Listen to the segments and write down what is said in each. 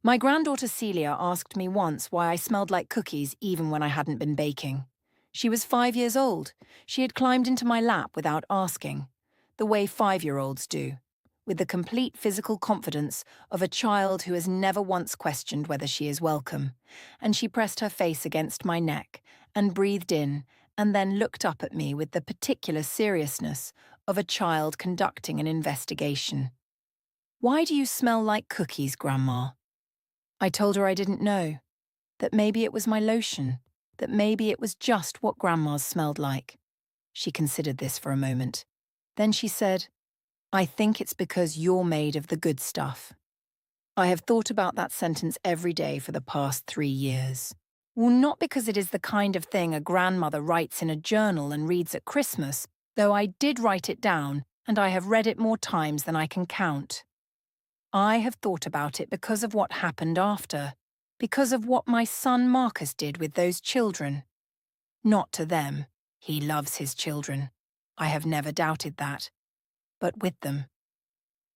My granddaughter Celia asked me once why I smelled like cookies even when I hadn't been baking. She was 5 years old. She had climbed into my lap without asking, the way 5-year-olds do, with the complete physical confidence of a child who has never once questioned whether she is welcome. And she pressed her face against my neck and breathed in and then looked up at me with the particular seriousness of a child conducting an investigation. "Why do you smell like cookies, Grandma?" I told her I didn't know, that maybe it was my lotion, that maybe it was just what grandmas smelled like. She considered this for a moment. Then she said, "I think it's because you're made of the good stuff." I have thought about that sentence every day for the past 3 years. Well, not because it is the kind of thing a grandmother writes in a journal and reads at Christmas, though I did write it down and I have read it more times than I can count. I have thought about it because of what happened after, because of what my son Marcus did with those children. Not to them. He loves his children. I have never doubted that. But with them.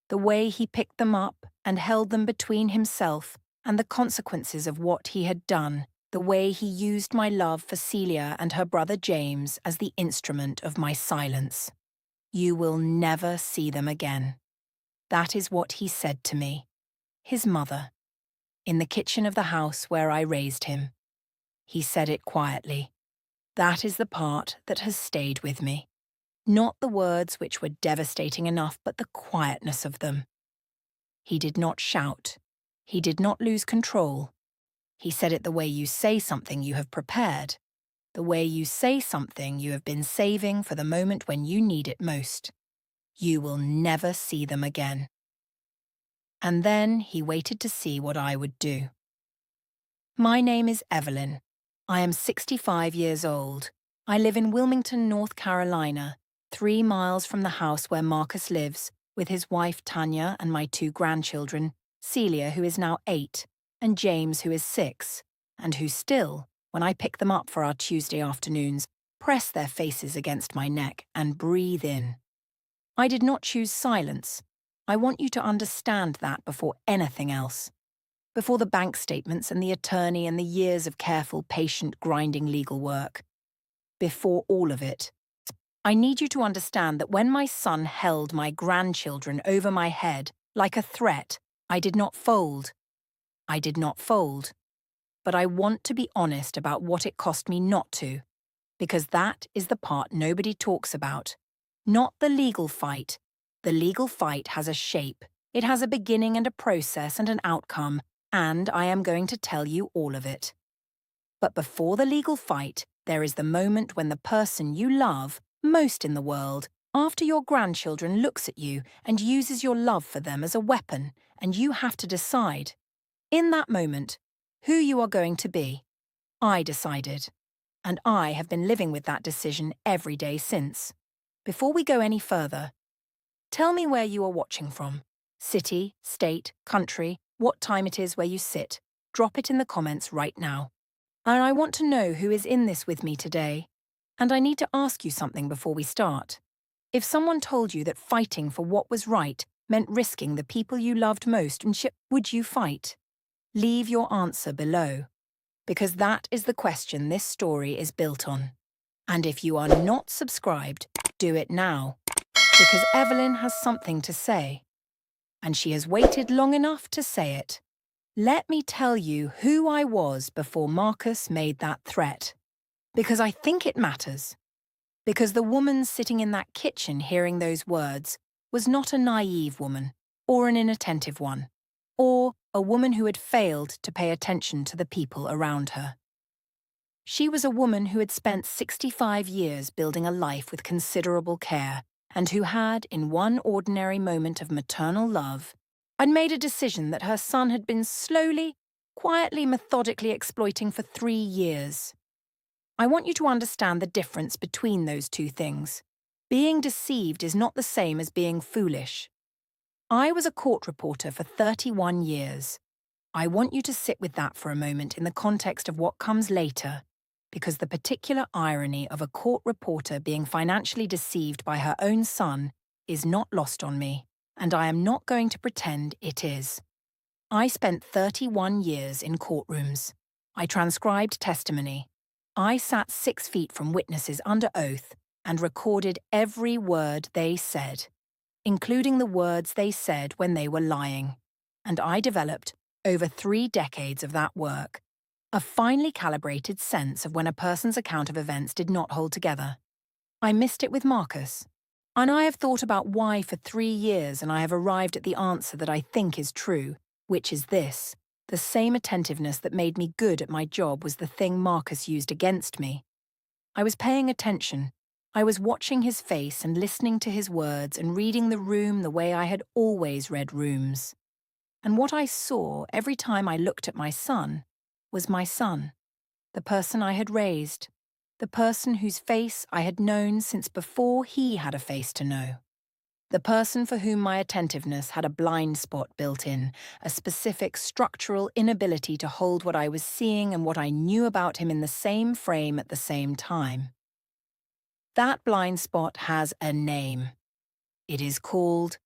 The way he picked them up and held them between himself and the consequences of what he had done, the way he used my love for Celia and her brother James as the instrument of my silence. "You will never see them again." That is what he said to me, his mother, in the kitchen of the house where I raised him. He said it quietly. That is the part that has stayed with me. Not the words which were devastating enough, but the quietness of them. He did not shout. He did not lose control. He said it the way you say something you have prepared, the way you say something you have been saving for the moment when you need it most. You will never see them again. And then he waited to see what I would do. My name is Evelyn. I am 65 years old. I live in Wilmington, North Carolina, 3 miles from the house where Marcus lives, with his wife Tanya and my 2 grandchildren, Celia, who is now 8, and James, who is 6, and who still, when I pick them up for our Tuesday afternoons, press their faces against my neck and breathe in. I did not choose silence. I want you to understand that before anything else. Before the bank statements and the attorney and the years of careful, patient, grinding legal work. Before all of it. I need you to understand that when my son held my grandchildren over my head like a threat, I did not fold. I did not fold. But I want to be honest about what it cost me not to, because that is the part nobody talks about. Not the legal fight. The legal fight has a shape. It has a beginning and a process and an outcome, and I am going to tell you all of it. But before the legal fight, there is the moment when the person you love most in the world, after your grandchildren, looks at you and uses your love for them as a weapon, and you have to decide, in that moment, who you are going to be. I decided. And I have been living with that decision every day since. Before we go any further, tell me where you are watching from. City, state, country, what time it is where you sit. Drop it in the comments right now. And I want to know who is in this with me today. And I need to ask you something before we start. If someone told you that fighting for what was right meant risking the people you loved most, would you fight? Leave your answer below. Because that is the question this story is built on. And if you are not subscribed, do it now. Because Evelyn has something to say. And she has waited long enough to say it. Let me tell you who I was before Marcus made that threat. Because I think it matters. Because the woman sitting in that kitchen hearing those words was not a naive woman, or an inattentive one, or a woman who had failed to pay attention to the people around her. She was a woman who had spent 65 years building a life with considerable care, and who had, in one ordinary moment of maternal love, had made a decision that her son had been slowly, quietly, methodically exploiting for 3 years. I want you to understand the difference between those two things. Being deceived is not the same as being foolish. I was a court reporter for 31 years. I want you to sit with that for a moment in the context of what comes later, because the particular irony of a court reporter being financially deceived by her own son is not lost on me, and I am not going to pretend it is. I spent 31 years in courtrooms. I transcribed testimony. I sat 6 feet from witnesses under oath and recorded every word they said, including the words they said when they were lying. And I developed, over 3 decades of that work, a finely calibrated sense of when a person's account of events did not hold together. I missed it with Marcus. And I have thought about why for 3 years, and I have arrived at the answer that I think is true, which is this: the same attentiveness that made me good at my job was the thing Marcus used against me. I was paying attention. I was watching his face and listening to his words and reading the room the way I had always read rooms. And what I saw every time I looked at my son was my son, the person I had raised, the person whose face I had known since before he had a face to know. The person for whom my attentiveness had a blind spot built in, a specific structural inability to hold what I was seeing and what I knew about him in the same frame at the same time. That blind spot has a name. It is called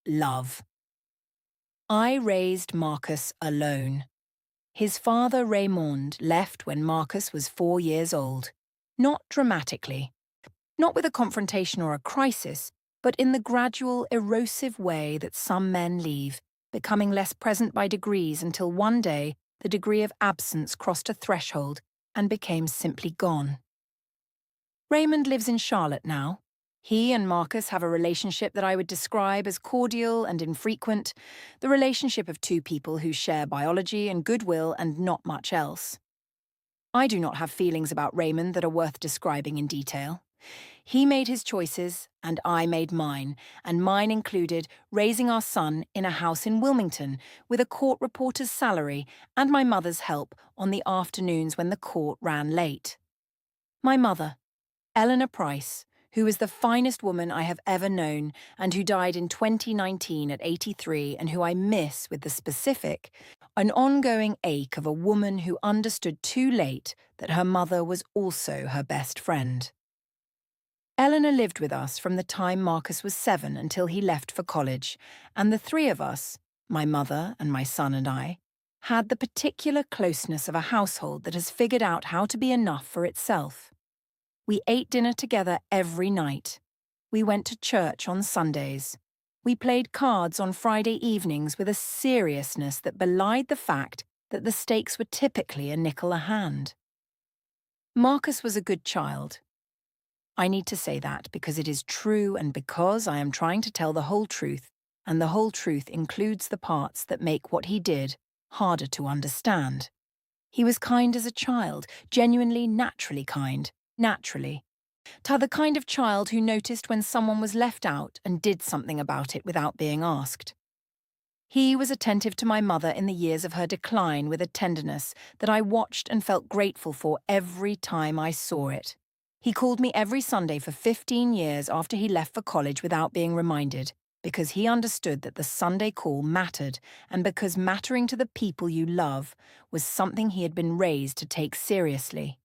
love. I raised Marcus alone. His father Raymond left when Marcus was 4 years old. Not dramatically, not with a confrontation or a crisis, but in the gradual, erosive way that some men leave, becoming less present by degrees until one day the degree of absence crossed a threshold and became simply gone. Raymond lives in Charlotte now. He and Marcus have a relationship that I would describe as cordial and infrequent, the relationship of 2 people who share biology and goodwill and not much else. I do not have feelings about Raymond that are worth describing in detail. He made his choices, and I made mine, and mine included raising our son in a house in Wilmington with a court reporter's salary and my mother's help on the afternoons when the court ran late. My mother, Eleanor Price, who is the finest woman I have ever known and who died in 2019 at 83 and who I miss with the specific, an ongoing ache of a woman who understood too late that her mother was also her best friend. Eleanor lived with us from the time Marcus was 7 until he left for college, and the 3 of us, my mother and my son and I, had the particular closeness of a household that has figured out how to be enough for itself. We ate dinner together every night. We went to church on Sundays. We played cards on Friday evenings with a seriousness that belied the fact that the stakes were typically a nickel a hand. Marcus was a good child. I need to say that because it is true and because I am trying to tell the whole truth, and the whole truth includes the parts that make what he did harder to understand. He was kind as a child, genuinely, naturally kind, naturally. The kind of child who noticed when someone was left out and did something about it without being asked. He was attentive to my mother in the years of her decline with a tenderness that I watched and felt grateful for every time I saw it. He called me every Sunday for 15 years after he left for college without being reminded, because he understood that the Sunday call mattered and because mattering to the people you love was something he had been raised to take seriously.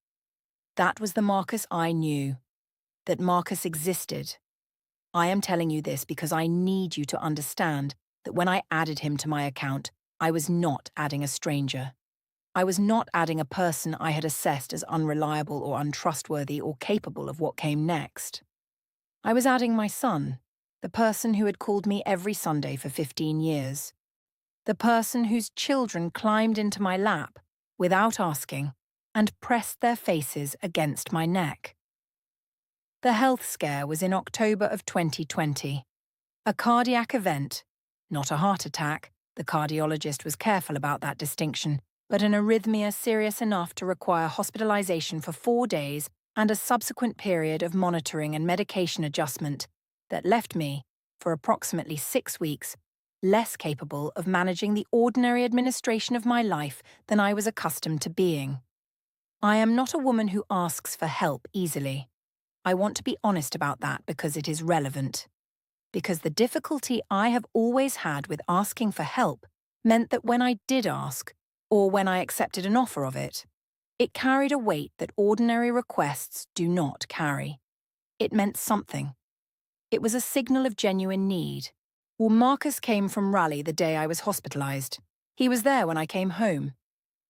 That was the Marcus I knew, that Marcus existed. I am telling you this because I need you to understand that when I added him to my account, I was not adding a stranger. I was not adding a person I had assessed as unreliable or untrustworthy or capable of what came next. I was adding my son, the person who had called me every Sunday for 15 years. The person whose children climbed into my lap, without asking, and pressed their faces against my neck. The health scare was in October of 2020. A cardiac event, not a heart attack, the cardiologist was careful about that distinction, but an arrhythmia serious enough to require hospitalization for 4 days and a subsequent period of monitoring and medication adjustment that left me, for approximately 6 weeks, less capable of managing the ordinary administration of my life than I was accustomed to being. I am not a woman who asks for help easily. I want to be honest about that because it is relevant. Because the difficulty I have always had with asking for help meant that when I did ask, or when I accepted an offer of it, it carried a weight that ordinary requests do not carry. It meant something. It was a signal of genuine need. Well, Marcus came from Raleigh the day I was hospitalized. He was there when I came home.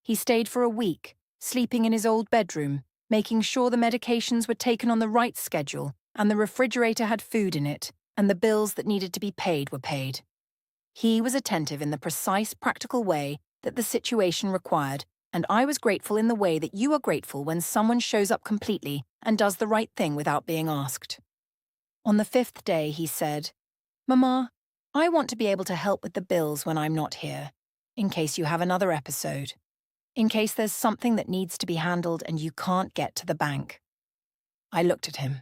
He stayed for a week, sleeping in his old bedroom, making sure the medications were taken on the right schedule, and the refrigerator had food in it, and the bills that needed to be paid were paid. He was attentive in the precise, practical way that the situation required, and I was grateful in the way that you are grateful when someone shows up completely and does the right thing without being asked. On the 5th day, he said, "Mama, I want to be able to help with the bills when I'm not here, in case you have another episode, in case there's something that needs to be handled and you can't get to the bank." I looked at him.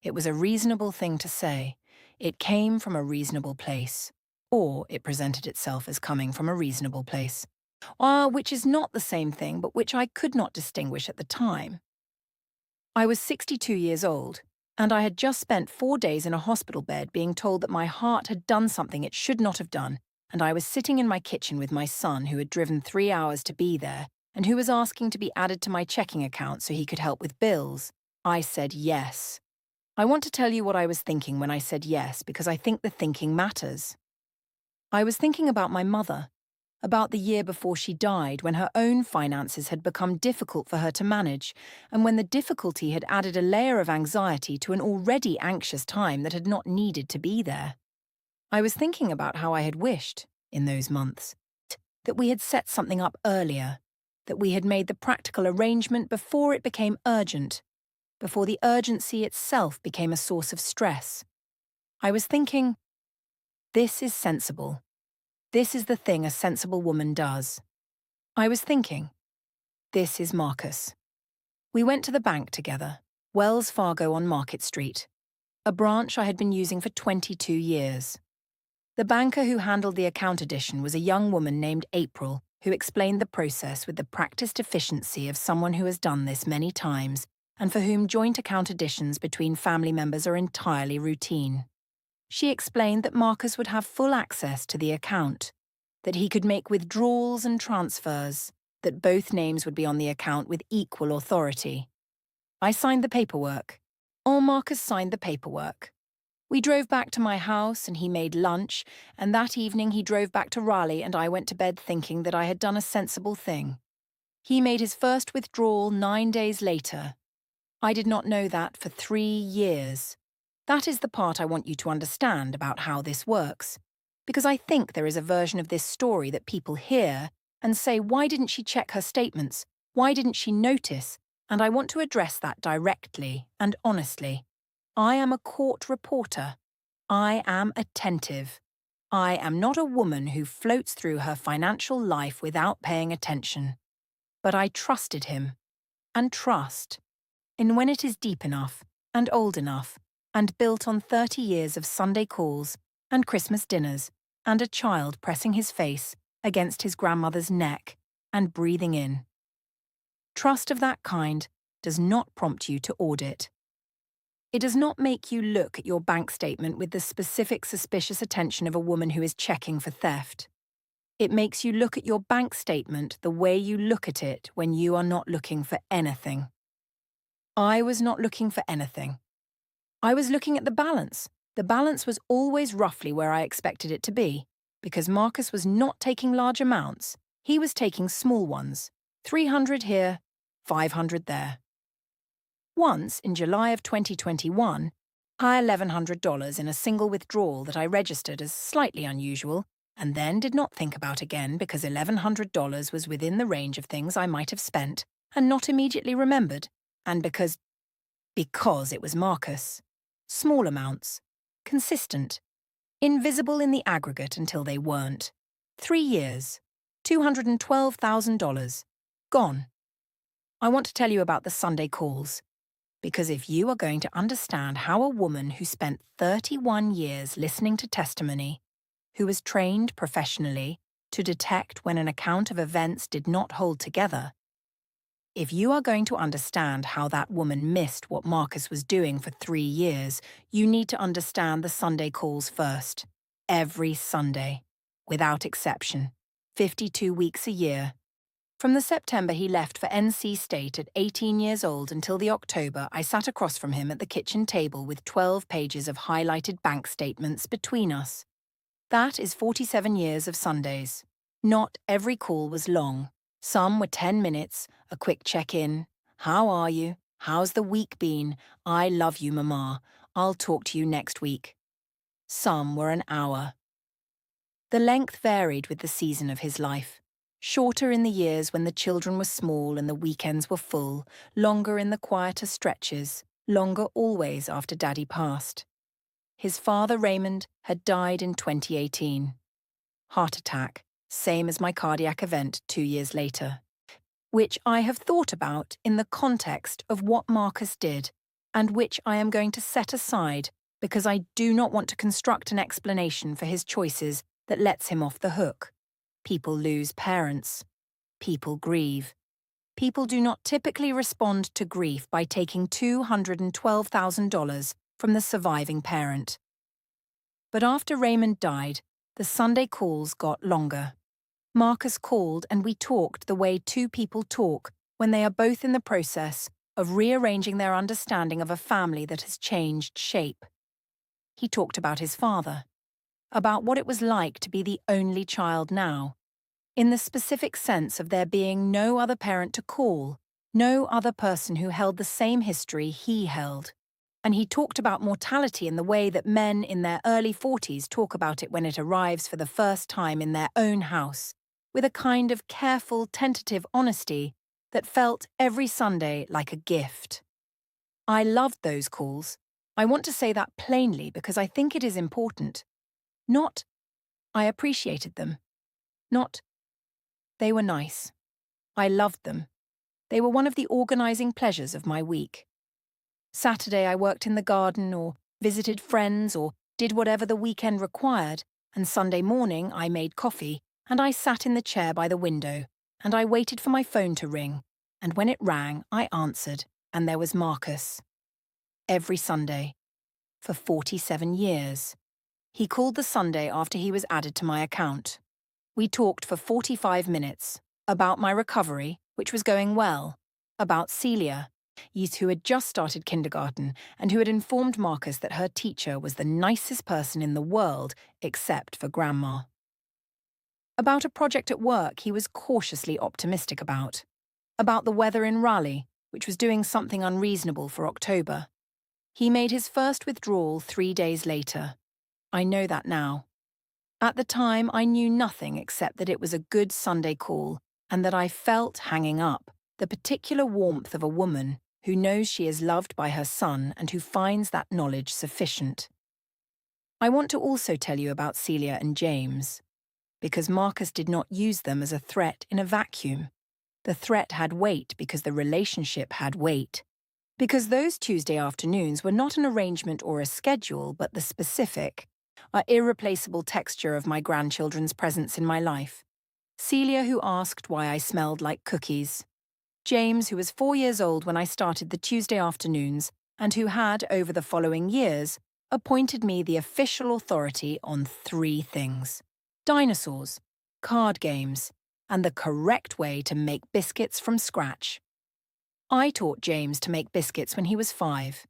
It was a reasonable thing to say. It came from a reasonable place. Or it presented itself as coming from a reasonable place. Which is not the same thing, but which I could not distinguish at the time. I was 62 years old, and I had just spent 4 days in a hospital bed being told that my heart had done something it should not have done, and I was sitting in my kitchen with my son who had driven 3 hours to be there, and who was asking to be added to my checking account so he could help with bills. I said yes. I want to tell you what I was thinking when I said yes, because I think the thinking matters. I was thinking about my mother, about the year before she died, when her own finances had become difficult for her to manage, and when the difficulty had added a layer of anxiety to an already anxious time that had not needed to be there. I was thinking about how I had wished, in those months, that we had set something up earlier, that we had made the practical arrangement before it became urgent, before the urgency itself became a source of stress. I was thinking, this is sensible. This is the thing a sensible woman does. I was thinking, this is Marcus. We went to the bank together, Wells Fargo on Market Street, a branch I had been using for 22 years. The banker who handled the account addition was a young woman named April, who explained the process with the practiced efficiency of someone who has done this many times and for whom joint account additions between family members are entirely routine. She explained that Marcus would have full access to the account, that he could make withdrawals and transfers, that both names would be on the account with equal authority. I signed the paperwork. Marcus signed the paperwork. We drove back to my house and he made lunch, and that evening he drove back to Raleigh and I went to bed thinking that I had done a sensible thing. He made his first withdrawal 9 days later. I did not know that for 3 years. That is the part I want you to understand about how this works, because I think there is a version of this story that people hear and say, why didn't she check her statements? Why didn't she notice? And I want to address that directly and honestly. I am a court reporter. I am attentive. I am not a woman who floats through her financial life without paying attention. But I trusted him, and trust, and when it is deep enough, and old enough, and built on 30 years of Sunday calls, and Christmas dinners, and a child pressing his face against his grandmother's neck and breathing in. Trust of that kind does not prompt you to audit. It does not make you look at your bank statement with the specific suspicious attention of a woman who is checking for theft. It makes you look at your bank statement the way you look at it when you are not looking for anything. I was not looking for anything. I was looking at the balance. The balance was always roughly where I expected it to be, because Marcus was not taking large amounts. He was taking small ones, 300 here, 500 there. Once, in July of 2021, I had $1,100 in a single withdrawal that I registered as slightly unusual, and then did not think about again because $1,100 was within the range of things I might have spent and not immediately remembered, and because it was Marcus. Small amounts, consistent, invisible in the aggregate until they weren't. 3 years, $212,000, gone. I want to tell you about the Sunday calls, because if you are going to understand how a woman who spent 31 years listening to testimony, who was trained professionally to detect when an account of events did not hold together, if you are going to understand how that woman missed what Marcus was doing for 3 years, you need to understand the Sunday calls first. Every Sunday, without exception, 52 weeks a year. From the September he left for NC State at 18 years old until the October, I sat across from him at the kitchen table with 12 pages of highlighted bank statements between us. That is 47 years of Sundays. Not every call was long. Some were 10 minutes, a quick check-in. How are you? How's the week been? I love you, Mama. I'll talk to you next week. Some were an hour. The length varied with the season of his life. Shorter in the years when the children were small and the weekends were full, longer in the quieter stretches, longer always after Daddy passed. His father, Raymond, had died in 2018. Heart attack, same as my cardiac event 2 years later, which I have thought about in the context of what Marcus did, and which I am going to set aside because I do not want to construct an explanation for his choices that lets him off the hook. People lose parents. People grieve. People do not typically respond to grief by taking $212,000 from the surviving parent. But after Raymond died, the Sunday calls got longer. Marcus called and we talked the way two people talk when they are both in the process of rearranging their understanding of a family that has changed shape. He talked about his father, about what it was like to be the only child now, in the specific sense of there being no other parent to call, no other person who held the same history he held. And he talked about mortality in the way that men in their early 40s talk about it when it arrives for the first time in their own house, with a kind of careful, tentative honesty that felt every Sunday like a gift. I loved those calls. I want to say that plainly because I think it is important. Not, I appreciated them. Not, they were nice. I loved them. They were one of the organizing pleasures of my week. Saturday I worked in the garden or visited friends or did whatever the weekend required, and Sunday morning I made coffee, and I sat in the chair by the window, and I waited for my phone to ring, and when it rang I answered, and there was Marcus. Every Sunday. For 47 years. He called the Sunday after he was added to my account. We talked for 45 minutes, about my recovery, which was going well, about Celia, who had just started kindergarten and who had informed Marcus that her teacher was the nicest person in the world except for Grandma. About a project at work he was cautiously optimistic about the weather in Raleigh, which was doing something unreasonable for October. He made his first withdrawal 3 days later. I know that now. At the time, I knew nothing except that it was a good Sunday call and that I felt hanging up the particular warmth of a woman who knows she is loved by her son and who finds that knowledge sufficient. I want to also tell you about Celia and James, because Marcus did not use them as a threat in a vacuum. The threat had weight because the relationship had weight. Because those Tuesday afternoons were not an arrangement or a schedule, but the specific, irreplaceable texture of my grandchildren's presence in my life. Celia, who asked why I smelled like cookies. James, who was 4 years old when I started the Tuesday afternoons, and who had, over the following years, appointed me the official authority on 3 things: dinosaurs, card games, and the correct way to make biscuits from scratch. I taught James to make biscuits when he was 5.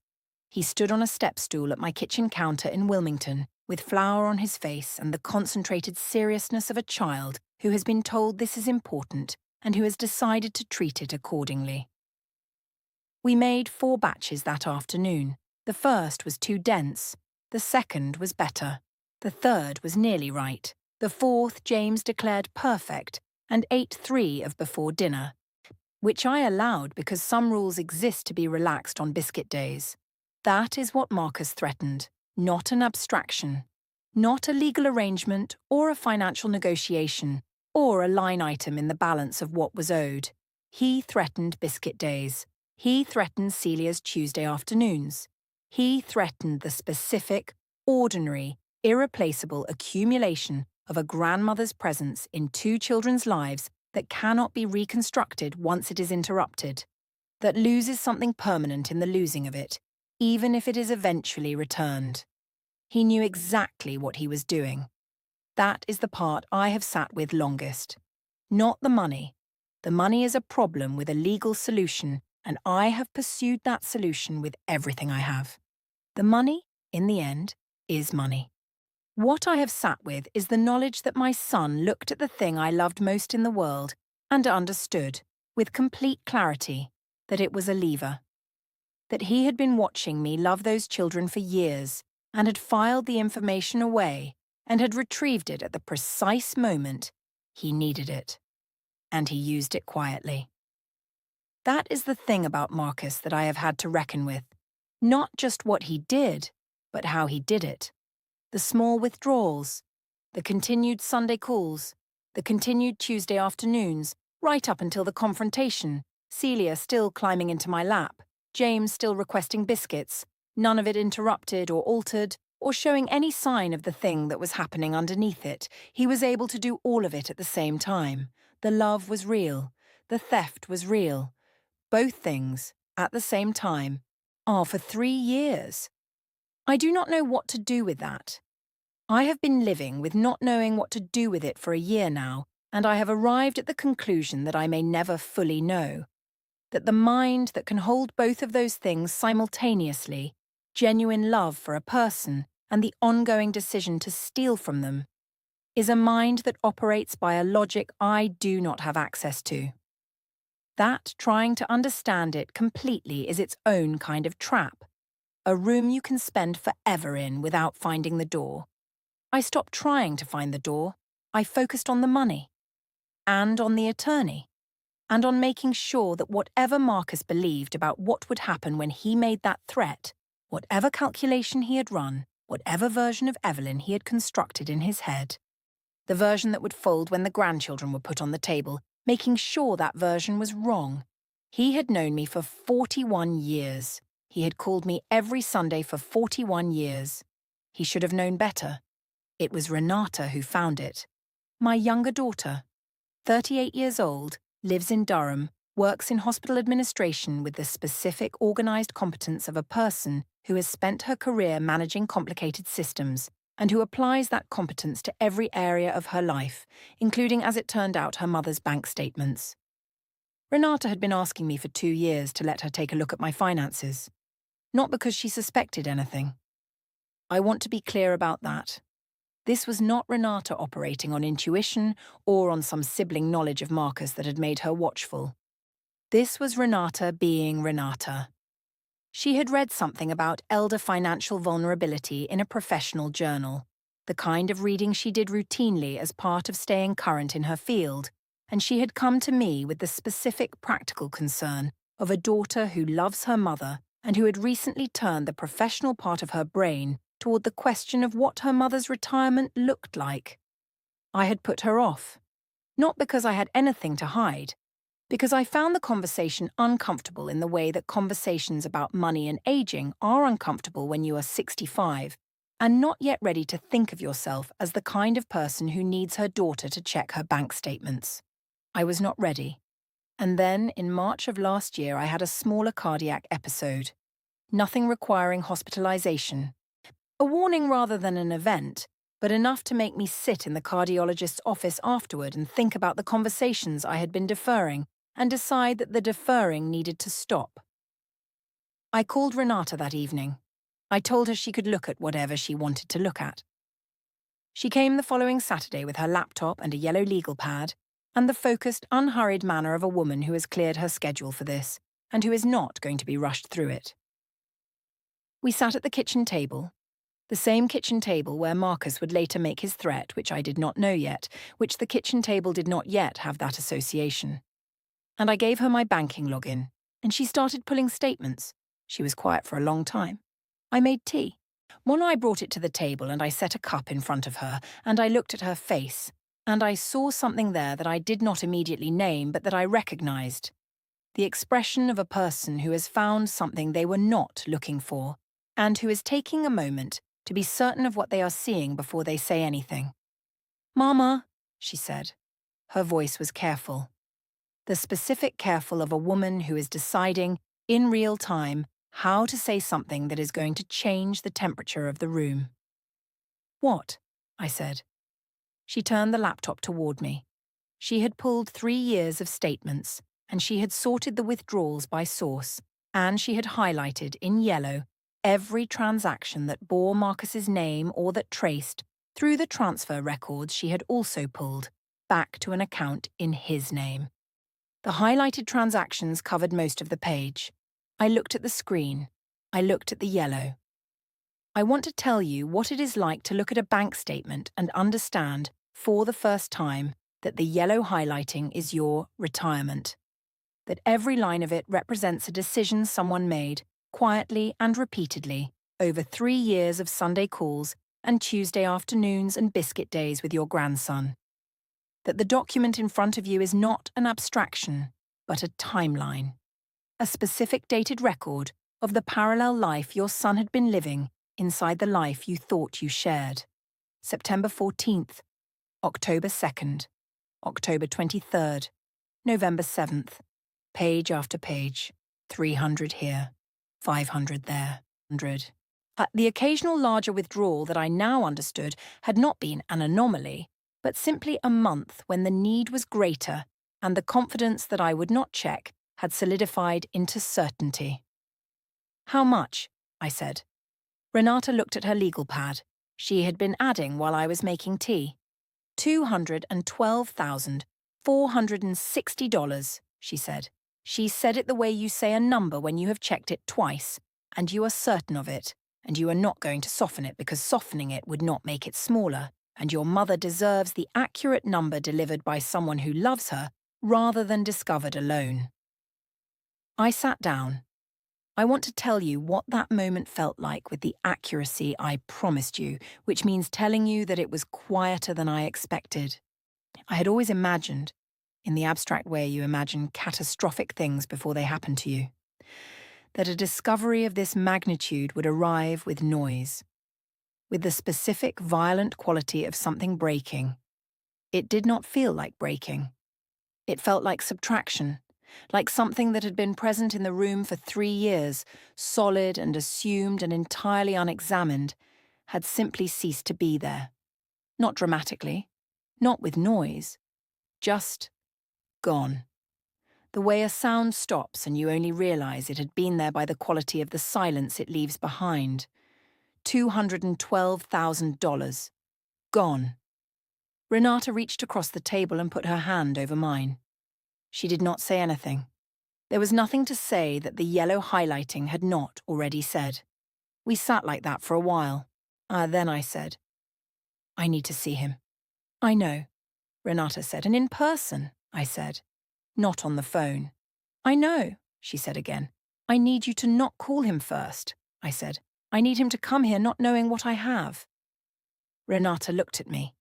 He stood on a step stool at my kitchen counter in Wilmington, with flour on his face and the concentrated seriousness of a child who has been told this is important and who has decided to treat it accordingly. We made 4 batches that afternoon. The first was too dense. The second was better. The third was nearly right. The fourth James declared perfect and ate 3 of before dinner, which I allowed because some rules exist to be relaxed on biscuit days. That is what Marcus threatened, not an abstraction, not a legal arrangement or a financial negotiation, or a line item in the balance of what was owed. He threatened biscuit days. He threatened Celia's Tuesday afternoons. He threatened the specific, ordinary, irreplaceable accumulation of a grandmother's presence in 2 children's lives that cannot be reconstructed once it is interrupted, that loses something permanent in the losing of it, even if it is eventually returned. He knew exactly what he was doing. That is the part I have sat with longest. Not the money. The money is a problem with a legal solution, and I have pursued that solution with everything I have. The money, in the end, is money. What I have sat with is the knowledge that my son looked at the thing I loved most in the world and understood, with complete clarity, that it was a lever. That he had been watching me love those children for years and had filed the information away and had retrieved it at the precise moment he needed it. And he used it quietly. That is the thing about Marcus that I have had to reckon with. Not just what he did, but how he did it. The small withdrawals, the continued Sunday calls, the continued Tuesday afternoons, right up until the confrontation, Celia still climbing into my lap, James still requesting biscuits, none of it interrupted or altered, or showing any sign of the thing that was happening underneath it. He was able to do all of it at the same time. The love was real. The theft was real. Both things, at the same time, are for 3 years. I do not know what to do with that. I have been living with not knowing what to do with it for a year now, and I have arrived at the conclusion that I may never fully know. That the mind that can hold both of those things simultaneously, genuine love for a person and the ongoing decision to steal from them, is a mind that operates by a logic I do not have access to. That trying to understand it completely is its own kind of trap, a room you can spend forever in without finding the door. I stopped trying to find the door. I focused on the money, and on the attorney, and on making sure that whatever Marcus believed about what would happen when he made that threat, whatever calculation he had run, whatever version of Evelyn he had constructed in his head, the version that would fold when the grandchildren were put on the table, making sure that version was wrong. He had known me for 41 years. He had called me every Sunday for 41 years. He should have known better. It was Renata who found it. My younger daughter, 38 years old, lives in Durham, works in hospital administration with the specific organised competence of a person who has spent her career managing complicated systems and who applies that competence to every area of her life, including, as it turned out, her mother's bank statements. Renata had been asking me for 2 years to let her take a look at my finances. Not because she suspected anything. I want to be clear about that. This was not Renata operating on intuition or on some sibling knowledge of Marcus that had made her watchful. This was Renata being Renata. She had read something about elder financial vulnerability in a professional journal, the kind of reading she did routinely as part of staying current in her field, and she had come to me with the specific practical concern of a daughter who loves her mother and who had recently turned the professional part of her brain toward the question of what her mother's retirement looked like. I had put her off, not because I had anything to hide, because I found the conversation uncomfortable in the way that conversations about money and aging are uncomfortable when you are 65 and not yet ready to think of yourself as the kind of person who needs her daughter to check her bank statements. I was not ready. And then, in March of last year, I had a smaller cardiac episode. Nothing requiring hospitalization. A warning rather than an event, but enough to make me sit in the cardiologist's office afterward and think about the conversations I had been deferring and decide that the deferring needed to stop. I called Renata that evening. I told her she could look at whatever she wanted to look at. She came the following Saturday with her laptop and a yellow legal pad, and the focused, unhurried manner of a woman who has cleared her schedule for this, and who is not going to be rushed through it. We sat at the kitchen table, the same kitchen table where Marcus would later make his threat, which I did not know yet, which the kitchen table did not yet have that association. And I gave her my banking login, and she started pulling statements. She was quiet for a long time. I made tea. When I brought it to the table and I set a cup in front of her, and I looked at her face, and I saw something there that I did not immediately name but that I recognized. The expression of a person who has found something they were not looking for, and who is taking a moment to be certain of what they are seeing before they say anything. "Mama," she said. Her voice was careful. The specific careful of a woman who is deciding, in real time, how to say something that is going to change the temperature of the room. "What?" I said. She turned the laptop toward me. She had pulled 3 years of statements, and she had sorted the withdrawals by source, and she had highlighted, in yellow, every transaction that bore Marcus's name or that traced, Through the transfer records she had also pulled, back to an account in his name. The highlighted transactions covered most of the page. I looked at the screen. I looked at the yellow. I want to tell you what it is like to look at a bank statement and understand, for the first time, that the yellow highlighting is your retirement. That every line of it represents a decision someone made, quietly and repeatedly, over 3 years of Sunday calls and Tuesday afternoons and biscuit days with your grandson. That the document in front of you is not an abstraction, but a timeline. A specific dated record of the parallel life your son had been living inside the life you thought you shared. September 14th, October 2nd, October 23rd, November 7th. Page after page, 300 here, 500 there, 100. The occasional larger withdrawal that I now understood had not been an anomaly, but simply a month when the need was greater and the confidence that I would not check had solidified into certainty. How much? I said. Renata looked at her legal pad. She had been adding while I was making tea. $212,460, she said. She said it the way you say a number when you have checked it twice, and you are certain of it, and you are not going to soften it because softening it would not make it smaller, and your mother deserves the accurate number delivered by someone who loves her rather than discovered alone. I sat down. I want to tell you what that moment felt like with the accuracy I promised you, which means telling you that it was quieter than I expected. I had always imagined, in the abstract way you imagine catastrophic things before they happen to you, that a discovery of this magnitude would arrive with noise, with the specific violent quality of something breaking. It did not feel like breaking. It felt like subtraction, like something that had been present in the room for 3 years, solid and assumed and entirely unexamined, had simply ceased to be there. Not dramatically, not with noise, just gone. The way a sound stops and you only realize it had been there by the quality of the silence it leaves behind. $212,000. Gone. Renata reached across the table and put her hand over mine. She did not say anything. There was nothing to say that the yellow highlighting had not already said. We sat like that for a while. Then I said, I need to see him. I know, Renata said, and in person, I said. Not on the phone. I know, she said again. I need you to not call him first, I said. I need him to come here not knowing what I have. Renata looked at me.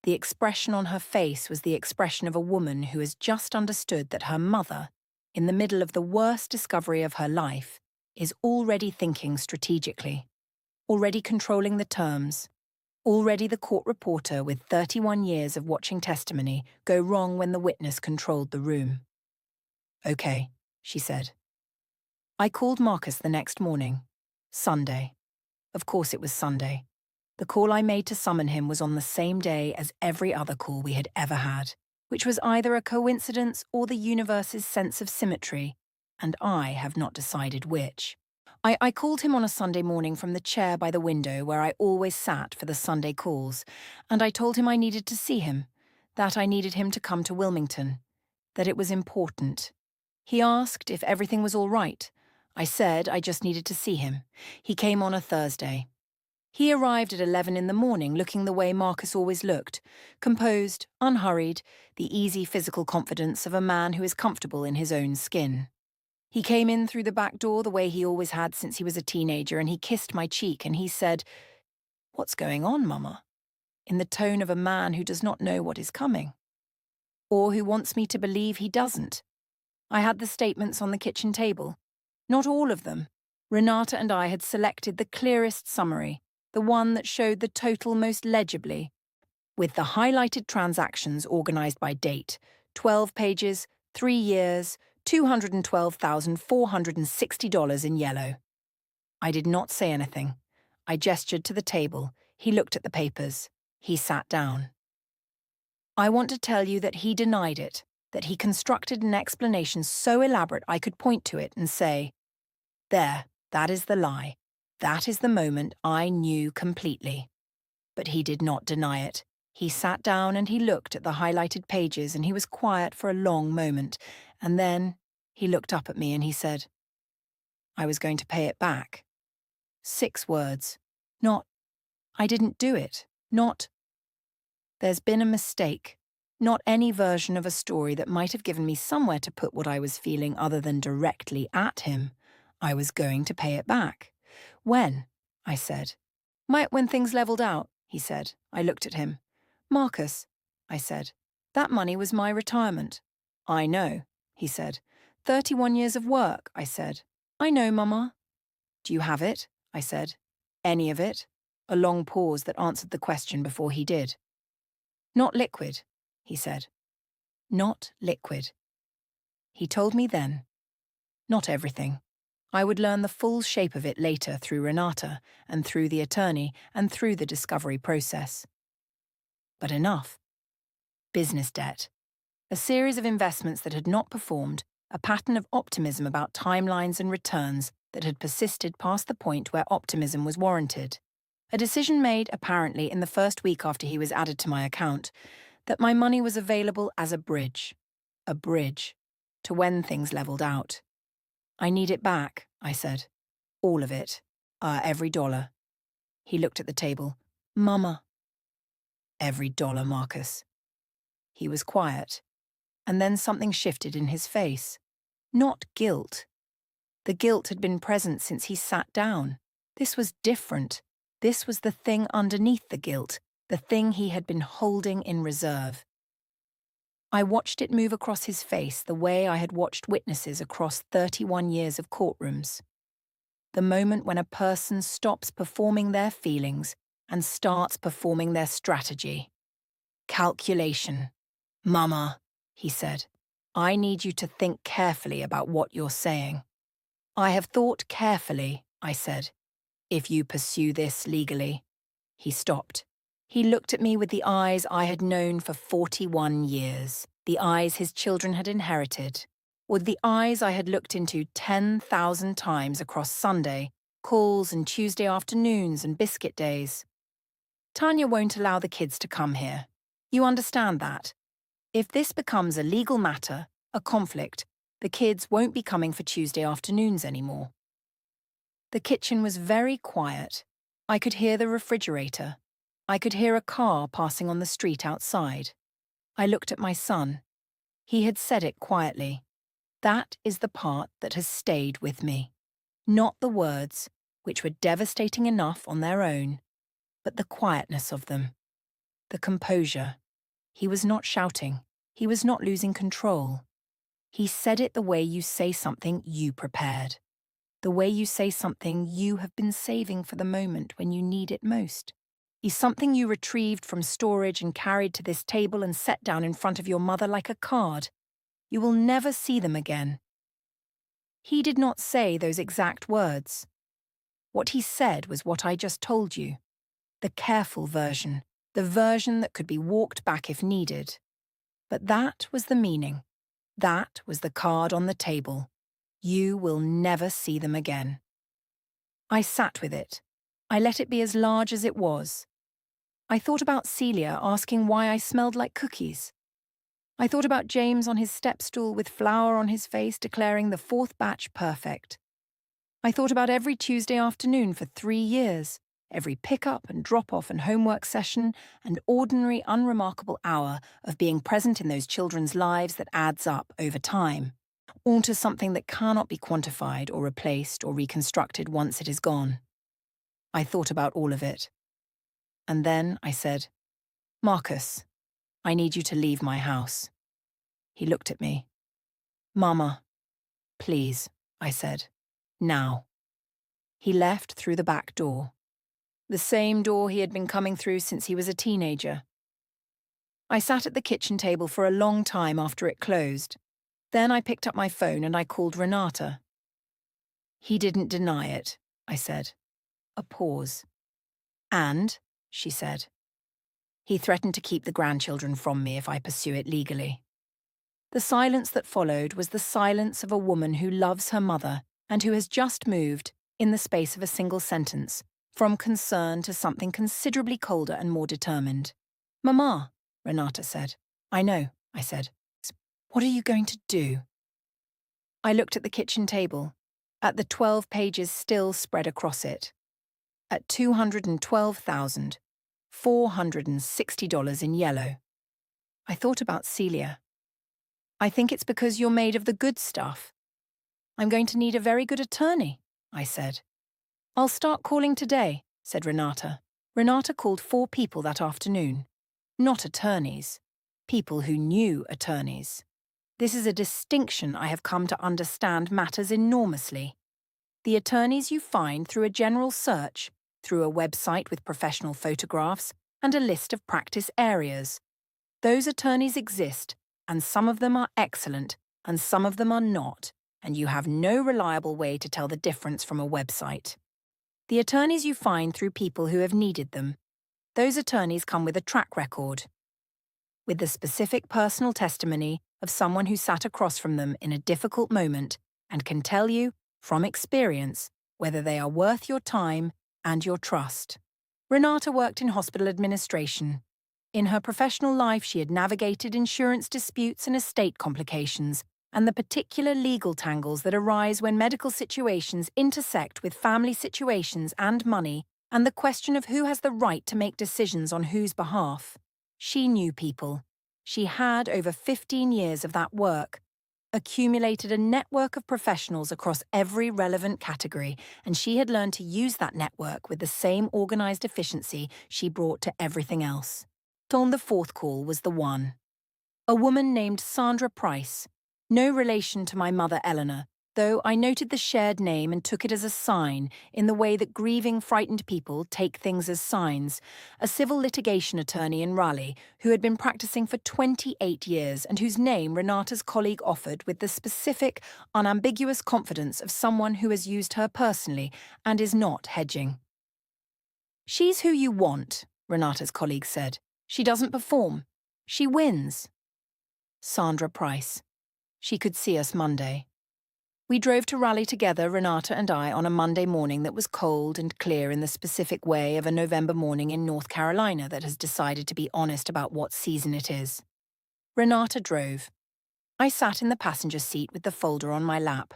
The expression on her face was the expression of a woman who has just understood that her mother, in the middle of the worst discovery of her life, is already thinking strategically, already controlling the terms, already the court reporter with 31 years of watching testimony go wrong when the witness controlled the room. Okay, she said. I called Marcus the next morning. Sunday. Of course it was Sunday. The call I made to summon him was on the same day as every other call we had ever had, which was either a coincidence or the universe's sense of symmetry, and I have not decided which. I called him on a Sunday morning from the chair by the window where I always sat for the Sunday calls, and I told him I needed to see him, that I needed him to come to Wilmington, that it was important. He asked if everything was all right. I said I just needed to see him. He came on a Thursday. He arrived at 11 in the morning looking the way Marcus always looked, composed, unhurried, the easy physical confidence of a man who is comfortable in his own skin. He came in through the back door the way he always had since he was a teenager, and he kissed my cheek and he said, "What's going on, Mama?" in the tone of a man who does not know what is coming. Or who wants me to believe he doesn't. I had the statements on the kitchen table. Not all of them. Renata and I had selected the clearest summary, the one that showed the total most legibly, with the highlighted transactions organized by date, 12 pages, 3 years, $212,460 in yellow. I did not say anything. I gestured to the table. He looked at the papers. He sat down. I want to tell you that he denied it, that he constructed an explanation so elaborate I could point to it and say, "There, that is the lie. That is the moment I knew completely." But he did not deny it. He sat down and he looked at the highlighted pages and he was quiet for a long moment. And then he looked up at me and he said, I was going to pay it back. 6 words. Not, I didn't do it. Not, there's been a mistake. Not any version of a story that might have given me somewhere to put what I was feeling other than directly at him. I was going to pay it back. When? I said. Might when things leveled out, he said. I looked at him. Marcus, I said. That money was my retirement. I know, he said. 31 years of work, I said. I know, Mama. Do you have it? I said. Any of it? A long pause that answered the question before he did. Not liquid, he said. Not liquid. He told me then. Not everything. I would learn the full shape of it later through Renata and through the attorney and through the discovery process. But enough. Business debt. A series of investments that had not performed, a pattern of optimism about timelines and returns that had persisted past the point where optimism was warranted. A decision made, apparently, in the first week after he was added to my account, that my money was available as a bridge to when things leveled out. I need it back, I said. All of it. Every dollar. He looked at the table. Mama. Every dollar, Marcus. He was quiet, and then something shifted in his face. Not guilt. The guilt had been present since he sat down. This was different. This was the thing underneath the guilt, the thing he had been holding in reserve. I watched it move across his face the way I had watched witnesses across 31 years of courtrooms. The moment when a person stops performing their feelings and starts performing their strategy. Calculation. Mama, he said, I need you to think carefully about what you're saying. I have thought carefully, I said. If you pursue this legally. He stopped. He looked at me with the eyes I had known for 41 years, the eyes his children had inherited, with the eyes I had looked into 10,000 times across Sunday, calls and Tuesday afternoons and biscuit days. Tanya won't allow the kids to come here. You understand that. If this becomes a legal matter, a conflict, the kids won't be coming for Tuesday afternoons anymore. The kitchen was very quiet. I could hear the refrigerator. I could hear a car passing on the street outside. I looked at my son. He had said it quietly. That is the part that has stayed with me. Not the words, which were devastating enough on their own, but the quietness of them. The composure. He was not shouting. He was not losing control. He said it the way you say something you prepared. The way you say something you have been saving for the moment when you need it most. Is something you retrieved from storage and carried to this table and set down in front of your mother like a card. You will never see them again. He did not say those exact words. What he said was what I just told you. The careful version, the version that could be walked back if needed. But that was the meaning. That was the card on the table. You will never see them again. I sat with it. I let it be as large as it was. I thought about Celia asking why I smelled like cookies. I thought about James on his step stool with flour on his face declaring the 4th batch perfect. I thought about every Tuesday afternoon for 3 years, every pick-up and drop-off and homework session and ordinary, unremarkable hour of being present in those children's lives that adds up over time, all to something that cannot be quantified or replaced or reconstructed once it is gone. I thought about all of it. And then I said, Marcus, I need you to leave my house. He looked at me. Mama, please, I said, now. He left through the back door. The same door he had been coming through since he was a teenager. I sat at the kitchen table for a long time after it closed. Then I picked up my phone and I called Renata. He didn't deny it, I said. A pause. And, she said, he threatened to keep the grandchildren from me if I pursue it legally. The silence that followed was the silence of a woman who loves her mother and who has just moved, in the space of a single sentence, From concern to something considerably colder and more determined. "Mama," Renata said. "I know," I said. "What are you going to do?" I looked at the kitchen table, at the 12 pages still spread across it. At $212,460 in yellow. I thought about Celia. "I think it's because you're made of the good stuff. I'm going to need a very good attorney," I said. "I'll start calling today," said Renata. Renata called 4 people that afternoon. Not attorneys. People who knew attorneys. This is a distinction I have come to understand matters enormously. The attorneys you find through a general search, through a website with professional photographs, and a list of practice areas. Those attorneys exist, and some of them are excellent, and some of them are not, and you have no reliable way to tell the difference from a website. The attorneys you find through people who have needed them. Those attorneys come with a track record, with the specific personal testimony of someone who sat across from them in a difficult moment and can tell you, from experience, whether they are worth your time and your trust. Renata worked in hospital administration. In her professional life, she had navigated insurance disputes and estate complications, and the particular legal tangles that arise when medical situations intersect with family situations and money, and the question of who has the right to make decisions on whose behalf. She knew people. She had over 15 years of that work, accumulated a network of professionals across every relevant category, and she had learned to use that network with the same organized efficiency she brought to everything else. On the 4th call was the one. A woman named Sandra Price, no relation to my mother Eleanor, though I noted the shared name and took it as a sign in the way that grieving, frightened people take things as signs, a civil litigation attorney in Raleigh who had been practicing for 28 years and whose name Renata's colleague offered with the specific, unambiguous confidence of someone who has used her personally and is not hedging. "She's who you want," Renata's colleague said. "She doesn't perform. She wins." Sandra Price. She could see us Monday. We drove to Raleigh together, Renata and I, on a Monday morning that was cold and clear in the specific way of a November morning in North Carolina that has decided to be honest about what season it is. Renata drove. I sat in the passenger seat with the folder on my lap.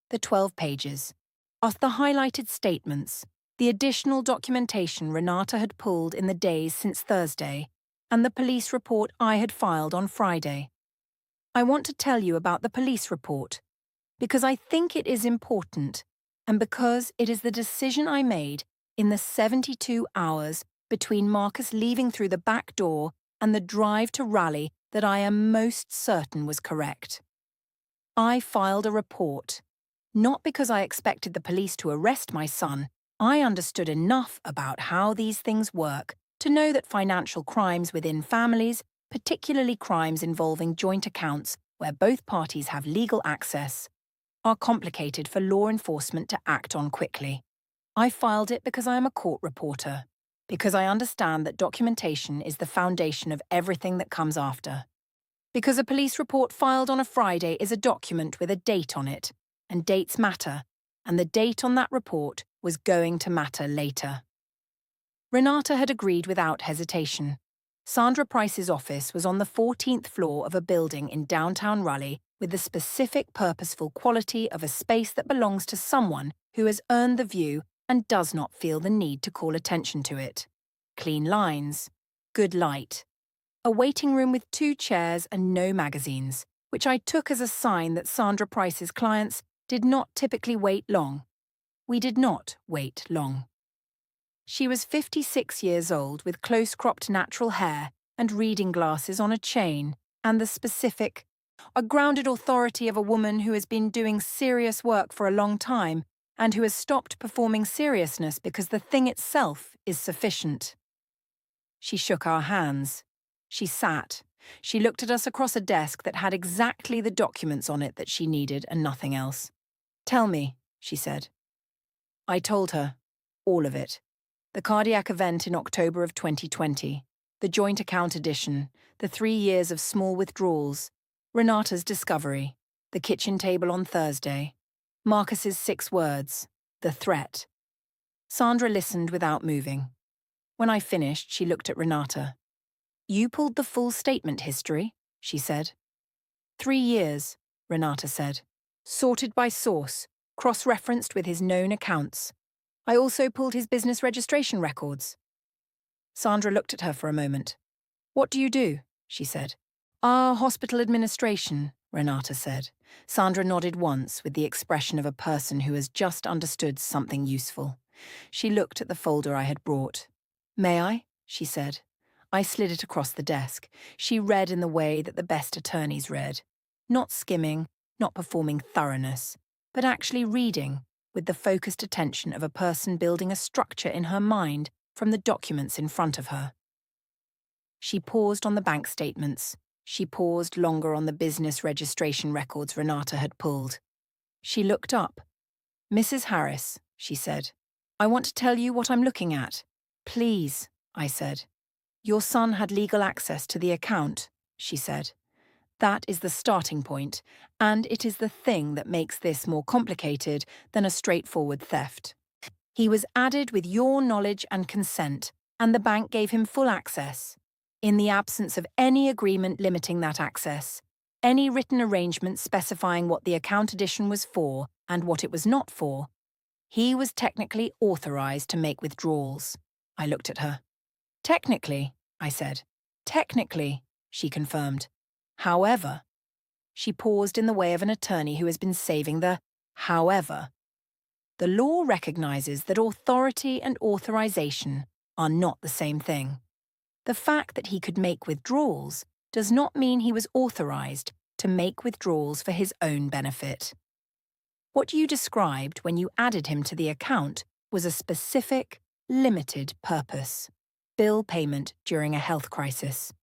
The 12 pages. Of the highlighted statements, the additional documentation Renata had pulled in the days since Thursday, and the police report I had filed on Friday. I want to tell you about the police report, because I think it is important, and because it is the decision I made in the 72 hours between Marcus leaving through the back door and the drive to Raleigh that I am most certain was correct. I filed a report, not because I expected the police to arrest my son. I understood enough about how these things work to know that financial crimes within families, particularly crimes involving joint accounts where both parties have legal access, are complicated for law enforcement to act on quickly. I filed it because I am a court reporter, because I understand that documentation is the foundation of everything that comes after. Because a police report filed on a Friday is a document with a date on it, and dates matter, and the date on that report was going to matter later. Renata had agreed without hesitation. Sandra Price's office was on the 14th floor of a building in downtown Raleigh with the specific purposeful quality of a space that belongs to someone who has earned the view and does not feel the need to call attention to it. Clean lines, good light. A waiting room with 2 chairs and no magazines, which I took as a sign that Sandra Price's clients did not typically wait long. We did not wait long. She was 56 years old with close-cropped natural hair and reading glasses on a chain, and the specific, a grounded authority of a woman who has been doing serious work for a long time and who has stopped performing seriousness because the thing itself is sufficient. She shook our hands. She sat. She looked at us across a desk that had exactly the documents on it that she needed and nothing else. "Tell me," she said. I told her. All of it. The cardiac event in October of 2020, the joint account addition, the 3 years of small withdrawals, Renata's discovery, the kitchen table on Thursday, Marcus's 6 words, the threat. Sandra listened without moving. When I finished, she looked at Renata. "You pulled the full statement history?" she said. 3 years, Renata said. "Sorted by source, cross-referenced with his known accounts. I also pulled his business registration records." Sandra looked at her for a moment. "What do you do?" she said. Hospital administration," Renata said. Sandra nodded once with the expression of a person who has just understood something useful. She looked at the folder I had brought. "May I?" she said. I slid it across the desk. She read in the way that the best attorneys read. Not skimming, not performing thoroughness, but actually reading with the focused attention of a person building a structure in her mind from the documents in front of her. She paused on the bank statements. She paused longer on the business registration records Renata had pulled. She looked up. "Mrs. Harris," she said, "I want to tell you what I'm looking at." "Please," I said. "Your son had legal access to the account," she said. "That is the starting point, and it is the thing that makes this more complicated than a straightforward theft. He was added with your knowledge and consent, and the bank gave him full access. In the absence of any agreement limiting that access, any written arrangement specifying what the account addition was for and what it was not for, he was technically authorized to make withdrawals." I looked at her. "Technically," I said. "Technically," she confirmed. "However," she paused in the way of an attorney who has been saving the "however." "The law recognizes that authority and authorization are not the same thing. The fact that he could make withdrawals does not mean he was authorized to make withdrawals for his own benefit. What you described when you added him to the account was a specific, limited purpose: bill payment during a health crisis.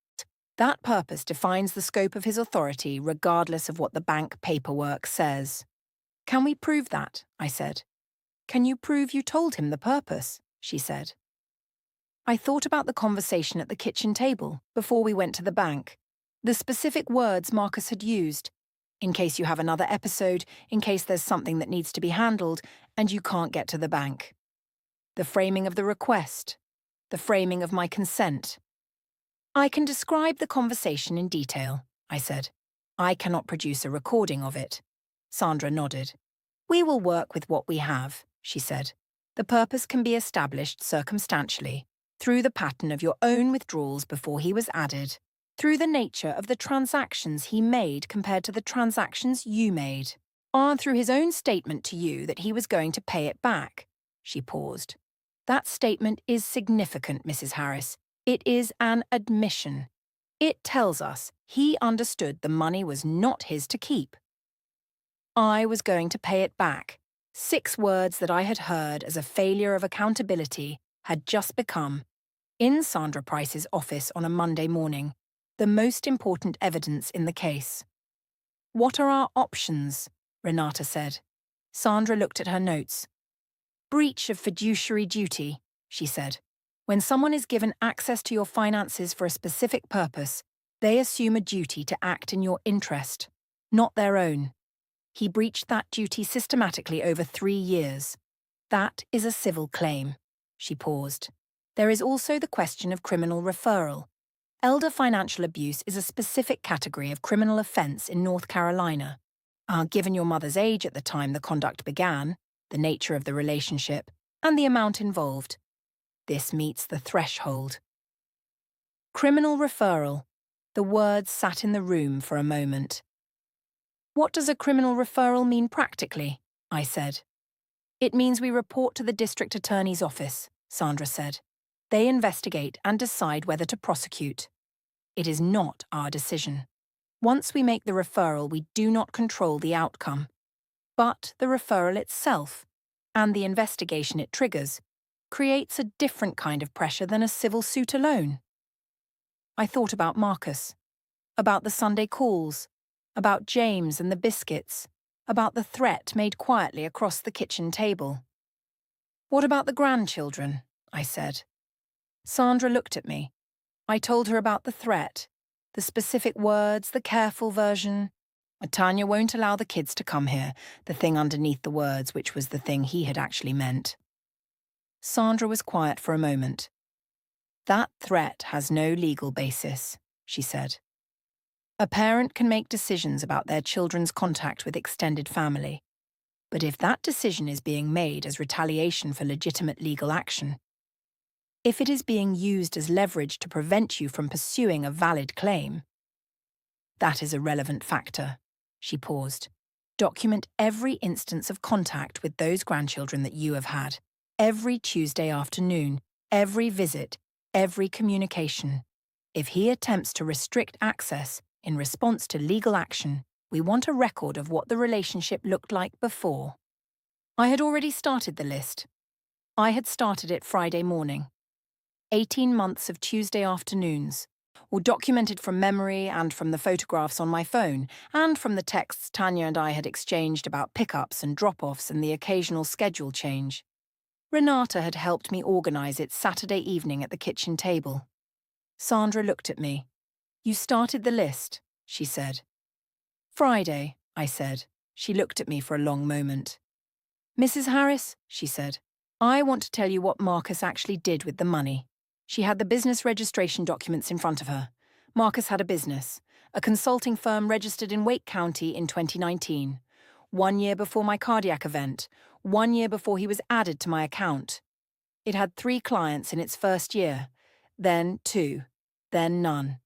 That purpose defines the scope of his authority regardless of what the bank paperwork says." "Can we prove that?" I said. "Can you prove you told him the purpose?" she said. I thought about the conversation at the kitchen table before we went to the bank. The specific words Marcus had used. "In case you have another episode, in case there's something that needs to be handled, and you can't get to the bank." The framing of the request. The framing of my consent. "I can describe the conversation in detail," I said. "I cannot produce a recording of it." Sandra nodded. "We will work with what we have," she said. "The purpose can be established circumstantially, through the pattern of your own withdrawals before he was added, through the nature of the transactions he made compared to the transactions you made, and through his own statement to you that he was going to pay it back." She paused. "That statement is significant, Mrs. Harris. It is an admission. It tells us he understood the money was not his to keep. I was going to pay it back. 6 words that I had heard as a failure of accountability had just become, in Sandra Price's office on a Monday morning, the most important evidence in the case. "What are our options?" Renata said. Sandra looked at her notes. "Breach of fiduciary duty," she said. "When someone is given access to your finances for a specific purpose, they assume a duty to act in your interest, not their own. He breached that duty systematically over 3 years. That is a civil claim." She paused. "There is also the question of criminal referral. Elder financial abuse is a specific category of criminal offence in North Carolina. Given your mother's age at the time the conduct began, the nature of the relationship, and the amount involved, this meets the threshold." Criminal referral. The words sat in the room for a moment. "What does a criminal referral mean practically?" I said. "It means we report to the district attorney's office," Sandra said. "They investigate and decide whether to prosecute. It is not our decision. Once we make the referral, we do not control the outcome. But the referral itself, and the investigation it triggers, creates a different kind of pressure than a civil suit alone." I thought about Marcus, about the Sunday calls, about James and the biscuits, about the threat made quietly across the kitchen table. "What about the grandchildren?" I said. Sandra looked at me. I told her about the threat, the specific words, the careful version. "Tanya won't allow the kids to come here," the thing underneath the words, which was the thing he had actually meant. Sandra was quiet for a moment. That threat has no legal basis, she said. A parent can make decisions about their children's contact with extended family. But if that decision is being made as retaliation for legitimate legal action, if it is being used as leverage to prevent you from pursuing a valid claim, that is a relevant factor. She paused. Document every instance of contact with those grandchildren that you have had. Every Tuesday afternoon, every visit, every communication. If he attempts to restrict access in response to legal action, we want a record of what the relationship looked like before. I had already started the list. I had started it Friday morning. 18 months of Tuesday afternoons, all documented from memory and from the photographs on my phone, and from the texts Tanya and I had exchanged about pickups and drop-offs and the occasional schedule change. Renata had helped me organise it Saturday evening at the kitchen table. Sandra looked at me. You started the list, she said. Friday, I said. She looked at me for a long moment. Mrs. Harris, she said, I want to tell you what Marcus actually did with the money. She had the business registration documents in front of her. Marcus had a business, a consulting firm registered in Wake County in 2019. 1 year before my cardiac event, 1 year before he was added to my account. It had 3 clients in its first year, then 2, then none.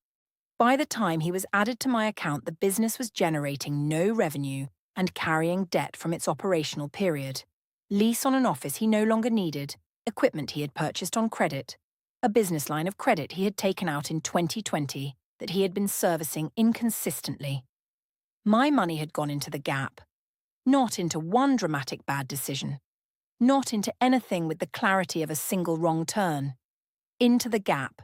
By the time he was added to my account, the business was generating no revenue and carrying debt from its operational period. Lease on an office he no longer needed, equipment he had purchased on credit, a business line of credit he had taken out in 2020 that he had been servicing inconsistently. My money had gone into the gap, not into one dramatic bad decision, not into anything with the clarity of a single wrong turn, into the gap,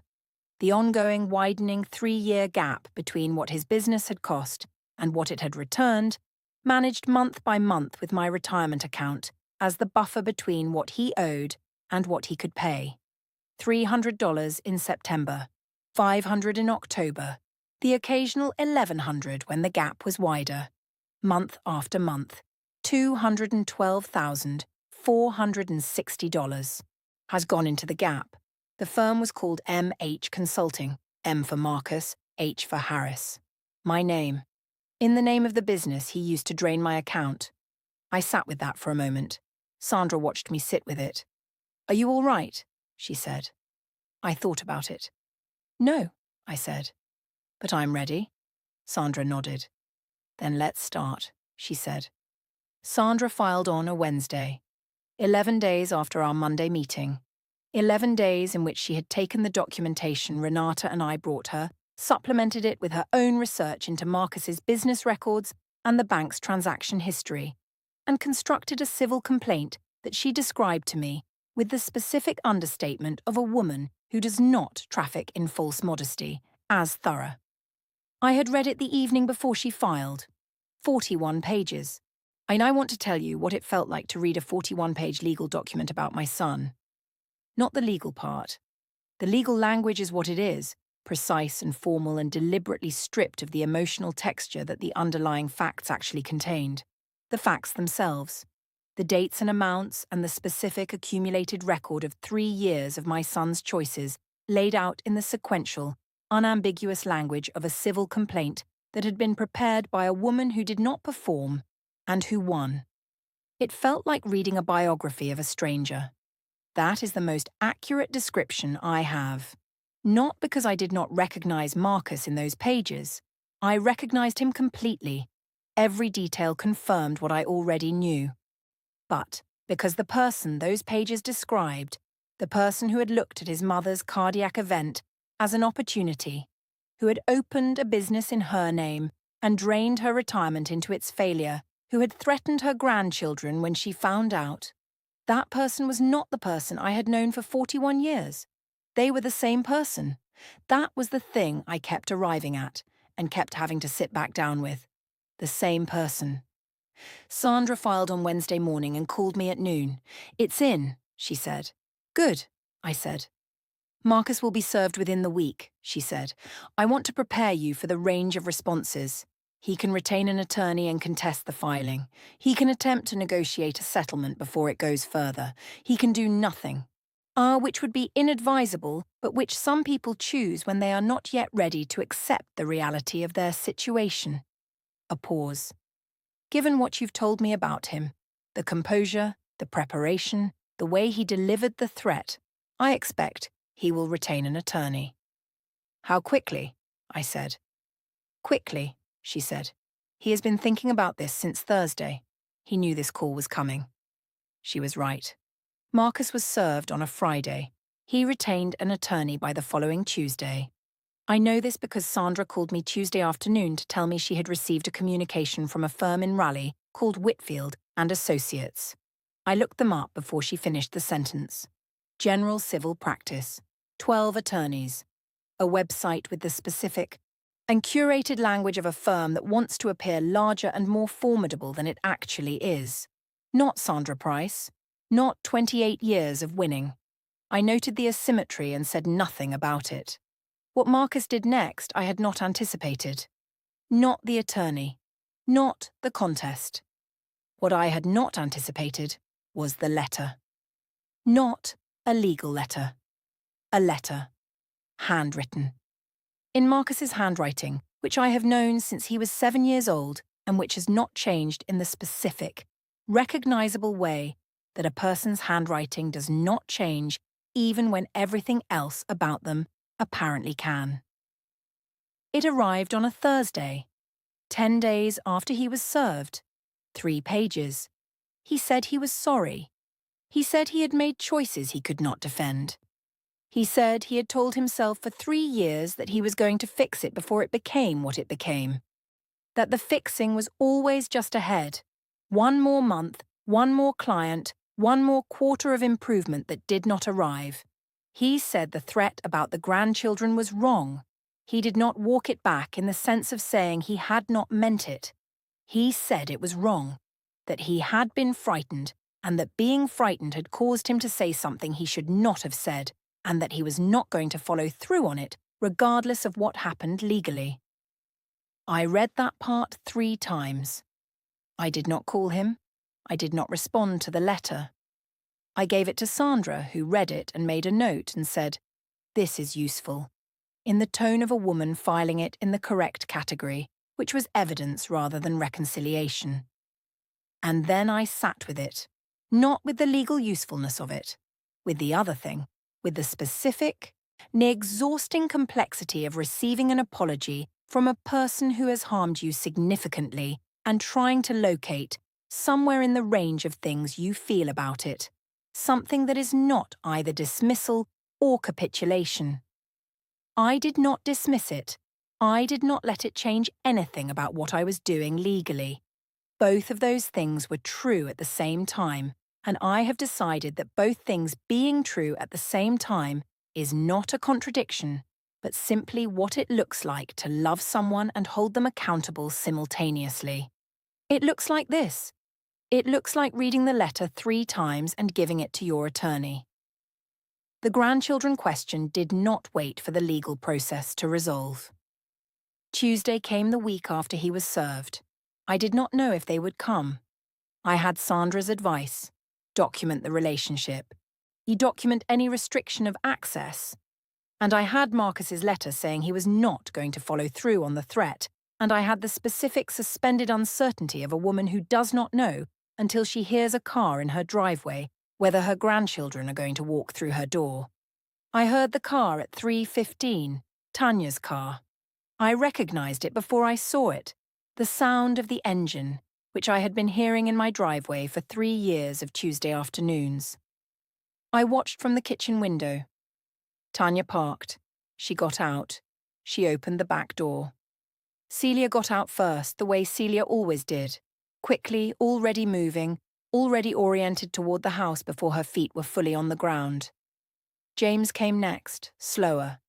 the ongoing widening 3-year gap between what his business had cost and what it had returned, managed month by month with my retirement account as the buffer between what he owed and what he could pay. $300 in September, $500 in October, the occasional $1,100 when the gap was wider. Month after month, $212,460 has gone into the gap. The firm was called MH Consulting, M for Marcus, H for Harris. My name. In the name of the business, he used to drain my account. I sat with that for a moment. Sandra watched me sit with it. Are you all right? She said. I thought about it. No, I said. But I'm ready. Sandra nodded. Then let's start, she said. Sandra filed on a Wednesday, 11 days after our Monday meeting. 11 days in which she had taken the documentation Renata and I brought her, supplemented it with her own research into Marcus's business records and the bank's transaction history, and constructed a civil complaint that she described to me with the specific understatement of a woman who does not traffic in false modesty, as thorough. I had read it the evening before she filed. 41 pages. I now want to tell you what it felt like to read a 41-page legal document about my son. Not the legal part. The legal language is what it is, precise and formal and deliberately stripped of the emotional texture that the underlying facts actually contained. The facts themselves. The dates and amounts and the specific accumulated record of 3 years of my son's choices laid out in the sequential, unambiguous language of a civil complaint that had been prepared by a woman who did not perform and who won. It felt like reading a biography of a stranger. That is the most accurate description I have. Not because I did not recognize Marcus in those pages. I recognized him completely. Every detail confirmed what I already knew. But because the person those pages described, the person who had looked at his mother's cardiac event as an opportunity, who had opened a business in her name and drained her retirement into its failure, who had threatened her grandchildren when she found out, that person was not the person I had known for 41 years. They were the same person. That was the thing I kept arriving at and kept having to sit back down with. The same person. Sandra filed on Wednesday morning and called me at noon. It's in, she said. Good, I said. Marcus will be served within the week, she said. I want to prepare you for the range of responses. He can retain an attorney and contest the filing. He can attempt to negotiate a settlement before it goes further. He can do nothing. which would be inadvisable, but which some people choose when they are not yet ready to accept the reality of their situation. A pause. Given what you've told me about him, the composure, the preparation, the way he delivered the threat, I expect he will retain an attorney. How quickly? I said. Quickly, she said. He has been thinking about this since Thursday. He knew this call was coming. She was right. Marcus was served on a Friday. He retained an attorney by the following Tuesday. I know this because Sandra called me Tuesday afternoon to tell me she had received a communication from a firm in Raleigh called Whitfield and Associates. I looked them up before she finished the sentence. General civil practice. 12 attorneys. A website with the specific and curated language of a firm that wants to appear larger and more formidable than it actually is. Not Sandra Price. Not 28 years of winning. I noted the asymmetry and said nothing about it. What Marcus did next I had not anticipated. Not the attorney. Not the contest. What I had not anticipated was the letter. Not a legal letter. A letter. Handwritten. In Marcus's handwriting, which I have known since he was 7 years old and which has not changed in the specific, recognizable way that a person's handwriting does not change even when everything else about them apparently can. It arrived on a Thursday, 10 days after he was served. 3 pages. He said he was sorry. He said he had made choices he could not defend. He said he had told himself for 3 years that he was going to fix it before it became what it became. That the fixing was always just ahead. 1 more month, 1 more client, 1 more quarter of improvement that did not arrive. He said the threat about the grandchildren was wrong. He did not walk it back in the sense of saying he had not meant it. He said it was wrong, that he had been frightened, and that being frightened had caused him to say something he should not have said, and that he was not going to follow through on it, regardless of what happened legally. I read that part 3 times. I did not call him. I did not respond to the letter. I gave it to Sandra, who read it and made a note and said, "This is useful," in the tone of a woman filing it in the correct category, which was evidence rather than reconciliation. And then I sat with it, not with the legal usefulness of it, with the other thing, with the specific, near exhausting complexity of receiving an apology from a person who has harmed you significantly and trying to locate, somewhere in the range of things you feel about it, something that is not either dismissal or capitulation. I did not dismiss it. I did not let it change anything about what I was doing legally. Both of those things were true at the same time, and I have decided that both things being true at the same time is not a contradiction, but simply what it looks like to love someone and hold them accountable simultaneously. It looks like this. It looks like reading the letter 3 times and giving it to your attorney. The grandchildren question did not wait for the legal process to resolve. Tuesday came the week after he was served. I did not know if they would come. I had Sandra's advice. Document the relationship. You document any restriction of access. And I had Marcus's letter saying he was not going to follow through on the threat, and I had the specific suspended uncertainty of a woman who does not know until she hears a car in her driveway whether her grandchildren are going to walk through her door. I heard the car at 3:15, Tanya's car. I recognized it before I saw it, the sound of the engine, which I had been hearing in my driveway for 3 years of Tuesday afternoons. I watched from the kitchen window. Tanya parked. She got out. She opened the back door. Celia got out first, the way Celia always did, quickly, already moving, already oriented toward the house before her feet were fully on the ground. James came next, slower,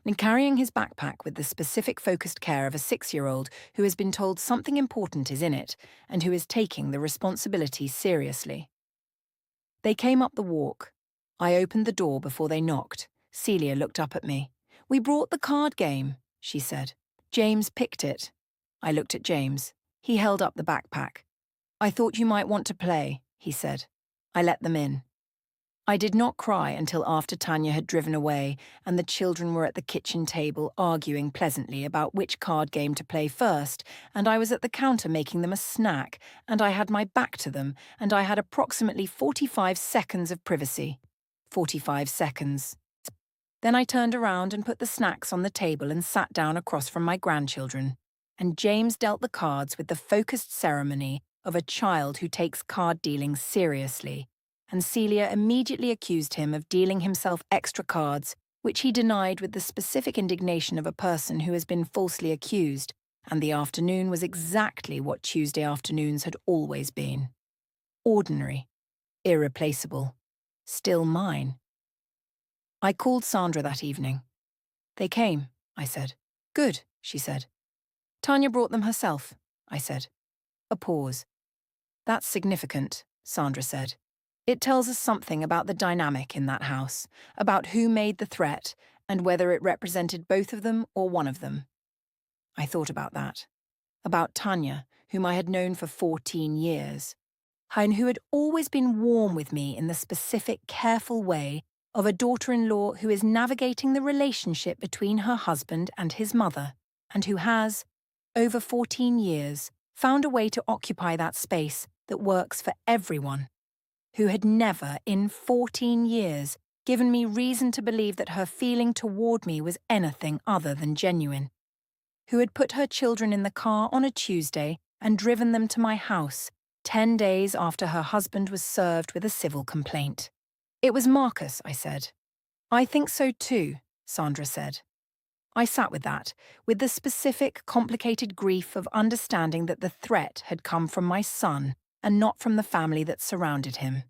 and carrying his backpack with the specific focused care of a 6-year-old who has been told something important is in it and who is taking the responsibility seriously. They came up the walk. I opened the door before they knocked. Celia looked up at me. "We brought the card game," she said. "James picked it." I looked at James. He held up the backpack. "I thought you might want to play," he said. I let them in. I did not cry until after Tanya had driven away and the children were at the kitchen table arguing pleasantly about which card game to play first, and I was at the counter making them a snack, and I had my back to them, and I had approximately 45 seconds of privacy. 45 seconds. Then I turned around and put the snacks on the table and sat down across from my grandchildren, and James dealt the cards with the focused ceremony of a child who takes card dealing seriously, and Celia immediately accused him of dealing himself extra cards, which he denied with the specific indignation of a person who has been falsely accused, and the afternoon was exactly what Tuesday afternoons had always been. Ordinary, irreplaceable, still mine. I called Sandra that evening. They came, I said. Good, she said. Tanya brought them herself, I said. A pause. That's significant, Sandra said. It tells us something about the dynamic in that house, about who made the threat, and whether it represented both of them or one of them. I thought about that. About Tanya, whom I had known for 14 years, and who had always been warm with me in the specific, careful way of a daughter-in-law who is navigating the relationship between her husband and his mother, and who has, over 14 years, found a way to occupy that space that works for everyone, who had never, in 14 years, given me reason to believe that her feeling toward me was anything other than genuine, who had put her children in the car on a Tuesday and driven them to my house 10 days after her husband was served with a civil complaint. It was Marcus, I said. I think so too, Sandra said. I sat with that, with the specific, complicated grief of understanding that the threat had come from my son and not from the family that surrounded him.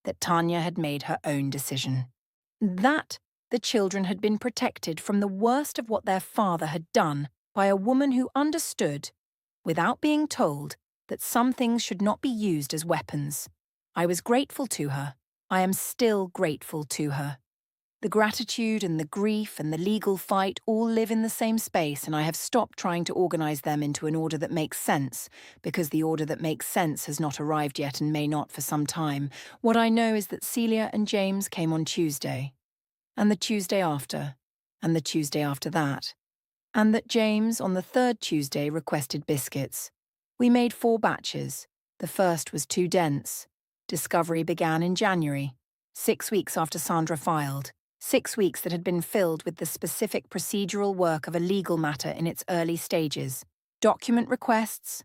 That Tanya had made her own decision. That the children had been protected from the worst of what their father had done by a woman who understood, without being told, that some things should not be used as weapons. I was grateful to her. I am still grateful to her. The gratitude and the grief and the legal fight all live in the same space, and I have stopped trying to organize them into an order that makes sense, because the order that makes sense has not arrived yet and may not for some time. What I know is that Celia and James came on Tuesday, and the Tuesday after, and the Tuesday after that, and that James on the third Tuesday requested biscuits. We made 4 batches. The first was too dense. Discovery began in January, 6 weeks after Sandra filed. 6 weeks that had been filled with the specific procedural work of a legal matter in its early stages. Document requests,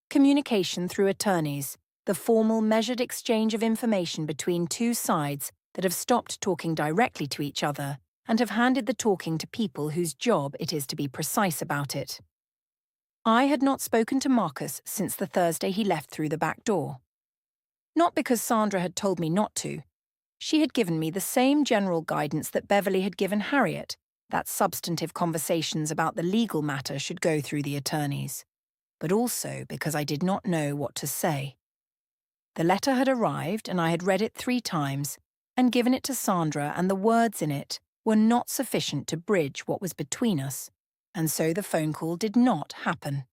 communication through attorneys, the formal measured exchange of information between 2 sides that have stopped talking directly to each other and have handed the talking to people whose job it is to be precise about it. I had not spoken to Marcus since the Thursday he left through the back door. Not because Sandra had told me not to. She had given me the same general guidance that Beverly had given Harriet, that substantive conversations about the legal matter should go through the attorneys, but also because I did not know what to say. The letter had arrived and I had read it 3 times and given it to Sandra, and the words in it were not sufficient to bridge what was between us, and so the phone call did not happen.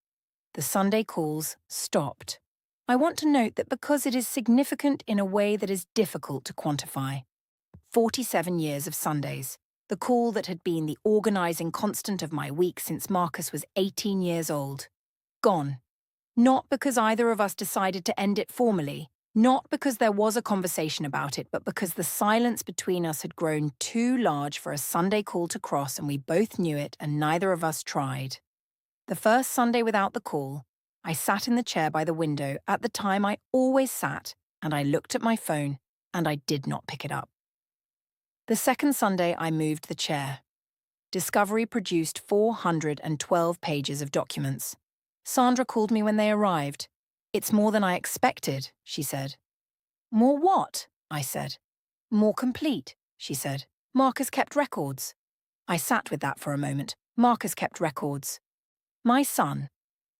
The Sunday calls stopped. I want to note that because it is significant in a way that is difficult to quantify. 47 years of Sundays, the call that had been the organizing constant of my week since Marcus was 18 years old. Gone. Not because either of us decided to end it formally, not because there was a conversation about it, but because the silence between us had grown too large for a Sunday call to cross, and we both knew it and neither of us tried. The first Sunday without the call, I sat in the chair by the window at the time I always sat, and I looked at my phone, and I did not pick it up. The second Sunday, I moved the chair. Discovery produced 412 pages of documents. Sandra called me when they arrived. It's more than I expected, she said. More what? I said. More complete, she said. Marcus kept records. I sat with that for a moment. Marcus kept records. My son,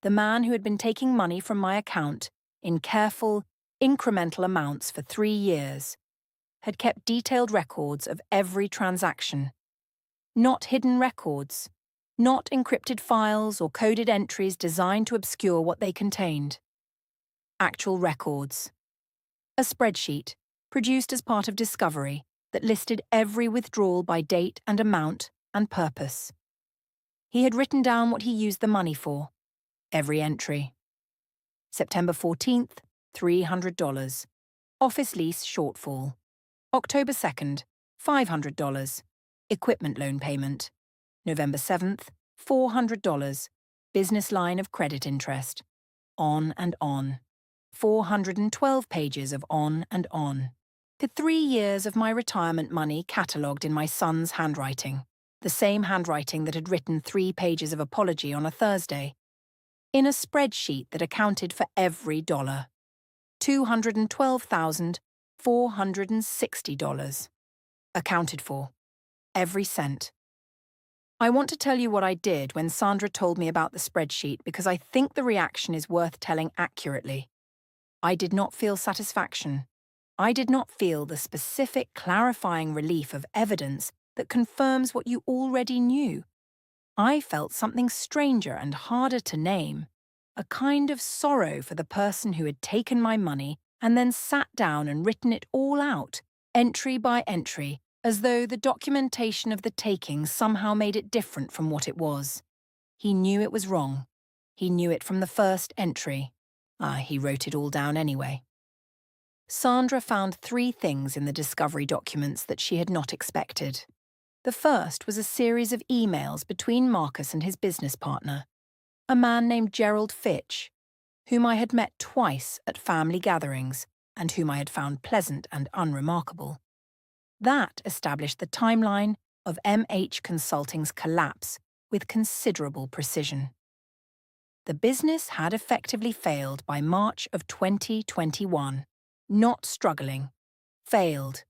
the man who had been taking money from my account in careful, incremental amounts for 3 years, had kept detailed records of every transaction. Not hidden records, not encrypted files or coded entries designed to obscure what they contained. Actual records. A spreadsheet, produced as part of Discovery, that listed every withdrawal by date and amount and purpose. He had written down what he used the money for, every entry. September 14th, $300. Office lease shortfall. October 2nd, $500. Equipment loan payment. November 7th, $400. Business line of credit interest. On and on. 412 pages of on and on. The 3 years of my retirement money catalogued in my son's handwriting, the same handwriting that had written 3 pages of apology on a Thursday, in a spreadsheet that accounted for every dollar. $212,460. Accounted for. Every cent. I want to tell you what I did when Sandra told me about the spreadsheet because I think the reaction is worth telling accurately. I did not feel satisfaction. I did not feel the specific, clarifying relief of evidence that confirms what you already knew. I felt something stranger and harder to name, a kind of sorrow for the person who had taken my money and then sat down and written it all out, entry by entry, as though the documentation of the taking somehow made it different from what it was. He knew it was wrong. He knew it from the first entry. He wrote it all down anyway. Sandra found 3 things in the Discovery documents that she had not expected. The first was a series of emails between Marcus and his business partner, a man named Gerald Fitch, whom I had met twice at family gatherings and whom I had found pleasant and unremarkable. That established the timeline of MH Consulting's collapse with considerable precision. The business had effectively failed by March of 2021. Not struggling. Failed.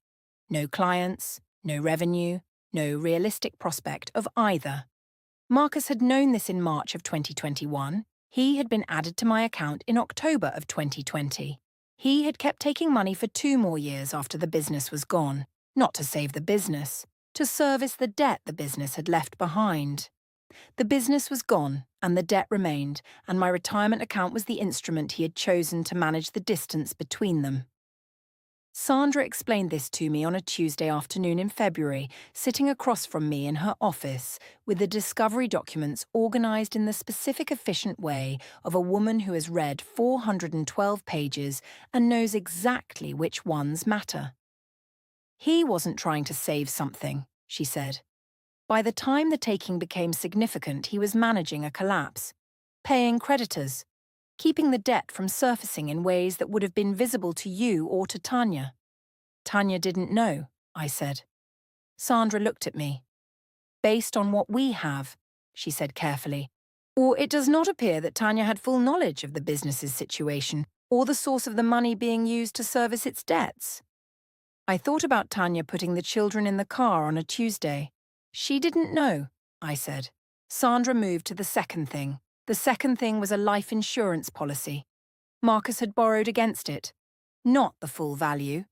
No clients, no revenue, no realistic prospect of either. Marcus had known this in March of 2021. He had been added to my account in October of 2020. He had kept taking money for 2 more years after the business was gone, not to save the business, to service the debt the business had left behind. The business was gone, and the debt remained, and my retirement account was the instrument he had chosen to manage the distance between them. Sandra explained this to me on a Tuesday afternoon in February, sitting across from me in her office, with the Discovery documents organised in the specific efficient way of a woman who has read 412 pages and knows exactly which ones matter. He wasn't trying to save something, she said. By the time the taking became significant, he was managing a collapse, paying creditors, keeping the debt from surfacing in ways that would have been visible to you or to Tanya. Tanya didn't know, I said. Sandra looked at me. Based on what we have, she said carefully, or it does not appear that Tanya had full knowledge of the business's situation or the source of the money being used to service its debts. I thought about Tanya putting the children in the car on a Tuesday. She didn't know, I said. Sandra moved to the second thing. The second thing was a life insurance policy. Marcus had borrowed against it. Not the full value.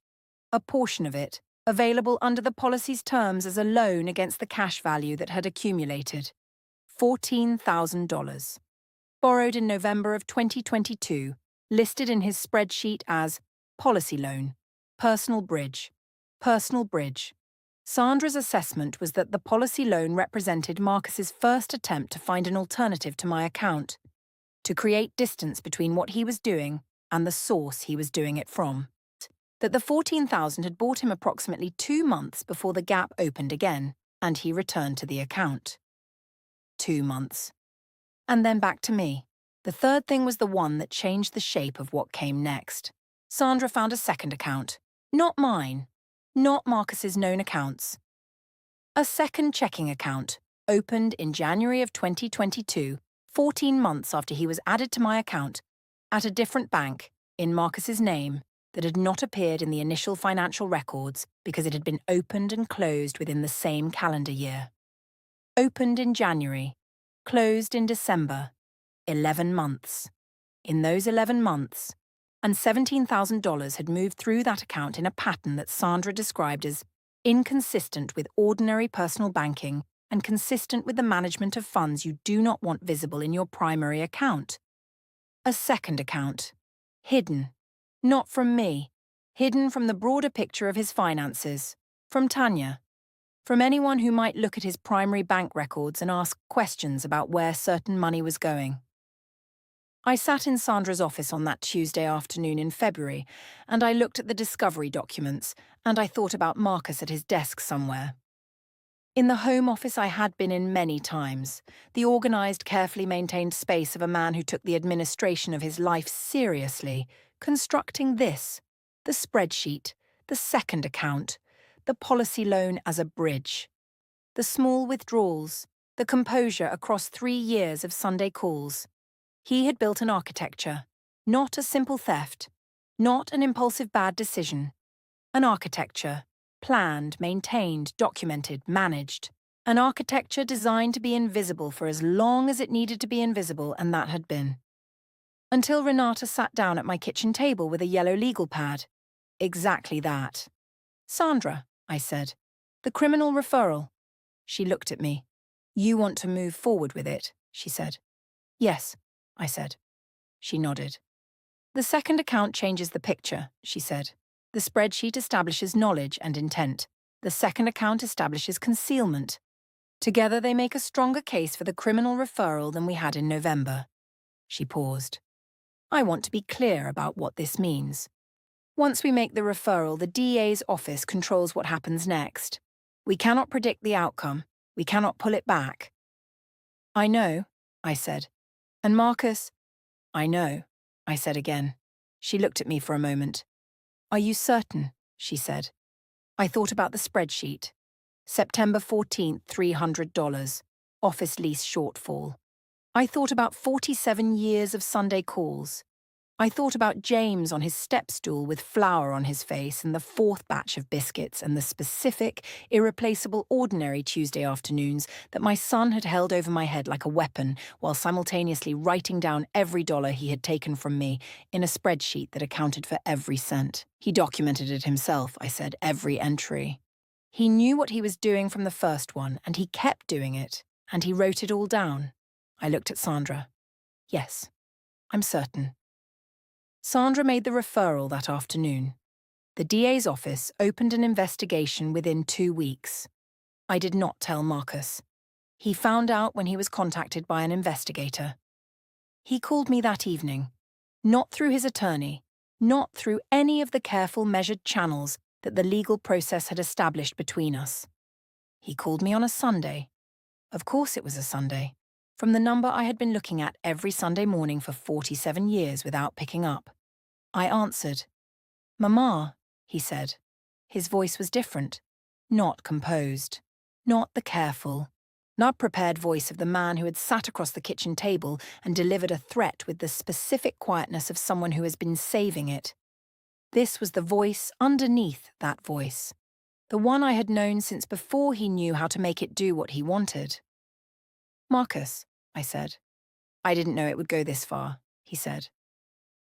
A portion of it, available under the policy's terms as a loan against the cash value that had accumulated. $14,000. Borrowed in November of 2022, listed in his spreadsheet as policy loan, personal bridge, personal bridge. Sandra's assessment was that the policy loan represented Marcus's first attempt to find an alternative to my account, to create distance between what he was doing and the source he was doing it from. That the $14,000 had bought him approximately 2 months before the gap opened again, and he returned to the account. 2 months. And then back to me. The third thing was the one that changed the shape of what came next. Sandra found a second account. Not mine. Not Marcus's known accounts. A second checking account, opened in January of 2022, 14 months after he was added to my account, at a different bank, in Marcus's name, that had not appeared in the initial financial records because it had been opened and closed within the same calendar year. Opened in January, closed in December, 11 months. In those 11 months, and $17,000 had moved through that account in a pattern that Sandra described as inconsistent with ordinary personal banking and consistent with the management of funds you do not want visible in your primary account. A second account, hidden, not from me, hidden from the broader picture of his finances, from Tanya, from anyone who might look at his primary bank records and ask questions about where certain money was going. I sat in Sandra's office on that Tuesday afternoon in February, and I looked at the discovery documents, and I thought about Marcus at his desk somewhere. In the home office I had been in many times, the organised, carefully maintained space of a man who took the administration of his life seriously, constructing this, the spreadsheet, the second account, the policy loan as a bridge, the small withdrawals, the composure across 3 years of Sunday calls. He had built an architecture, not a simple theft, not an impulsive bad decision. An architecture, planned, maintained, documented, managed. An architecture designed to be invisible for as long as it needed to be invisible, and that had been. Until Renata sat down at my kitchen table with a yellow legal pad. Exactly that. "Sandra," I said, "the criminal referral." She looked at me. "You want to move forward with it," she said. "Yes," I said. She nodded. "The second account changes the picture," she said. "The spreadsheet establishes knowledge and intent. The second account establishes concealment. Together they make a stronger case for the criminal referral than we had in November." She paused. "I want to be clear about what this means. Once we make the referral, the DA's office controls what happens next. We cannot predict the outcome. We cannot pull it back." "I know," I said. "And Marcus—" "I know," I said again. She looked at me for a moment. "Are you certain?" she said. I thought about the spreadsheet. September 14th, $300. Office lease shortfall. I thought about 47 years of Sunday calls. I thought about James on his step stool with flour on his face and the fourth batch of biscuits and the specific, irreplaceable, ordinary Tuesday afternoons that my son had held over my head like a weapon while simultaneously writing down every dollar he had taken from me in a spreadsheet that accounted for every cent. He documented it himself, I said, every entry. He knew what he was doing from the first one, and he kept doing it, and he wrote it all down. I looked at Sandra. "Yes, I'm certain." Sandra made the referral that afternoon. The DA's office opened an investigation within 2 weeks. I did not tell Marcus. He found out when he was contacted by an investigator. He called me that evening, not through his attorney, not through any of the careful, measured channels that the legal process had established between us. He called me on a Sunday. Of course it was a Sunday, from the number I had been looking at every Sunday morning for 47 years without picking up. I answered. "Mama," he said. His voice was different, not composed, not the careful, not prepared voice of the man who had sat across the kitchen table and delivered a threat with the specific quietness of someone who has been saving it. This was the voice underneath that voice, the one I had known since before he knew how to make it do what he wanted. "Marcus," I said. "I didn't know it would go this far," he said.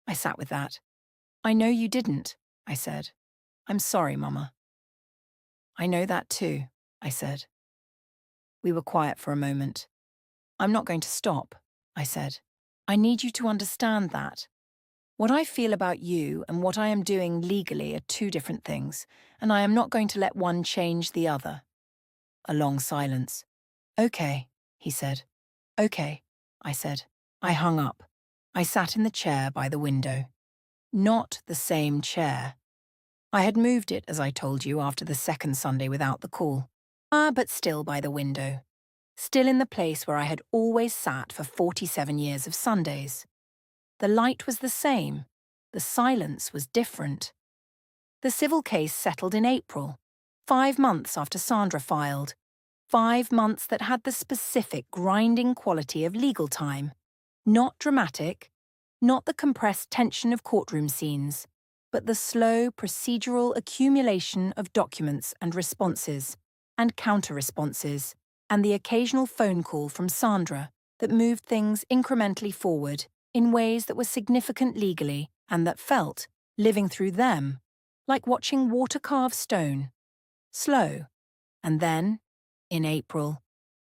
I sat with that. "I know you didn't," I said. "I'm sorry, Mama." "I know that too," I said. We were quiet for a moment. "I'm not going to stop," I said. "I need you to understand that. What I feel about you and what I am doing legally are 2 different things, and I am not going to let one change the other." A long silence. "Okay," he said. "Okay," I said. I hung up. I sat in the chair by the window. Not the same chair. I had moved it, as I told you, after the second Sunday without the call. But still by the window. Still in the place where I had always sat for 47 years of Sundays. The light was the same. The silence was different. The civil case settled in April, 5 months after Sandra filed. 5 months that had the specific grinding quality of legal time. Not dramatic, not the compressed tension of courtroom scenes, but the slow, procedural accumulation of documents and responses, and counter-responses, and the occasional phone call from Sandra that moved things incrementally forward in ways that were significant legally and that felt, living through them, like watching water carve stone. Slow. And then, in April,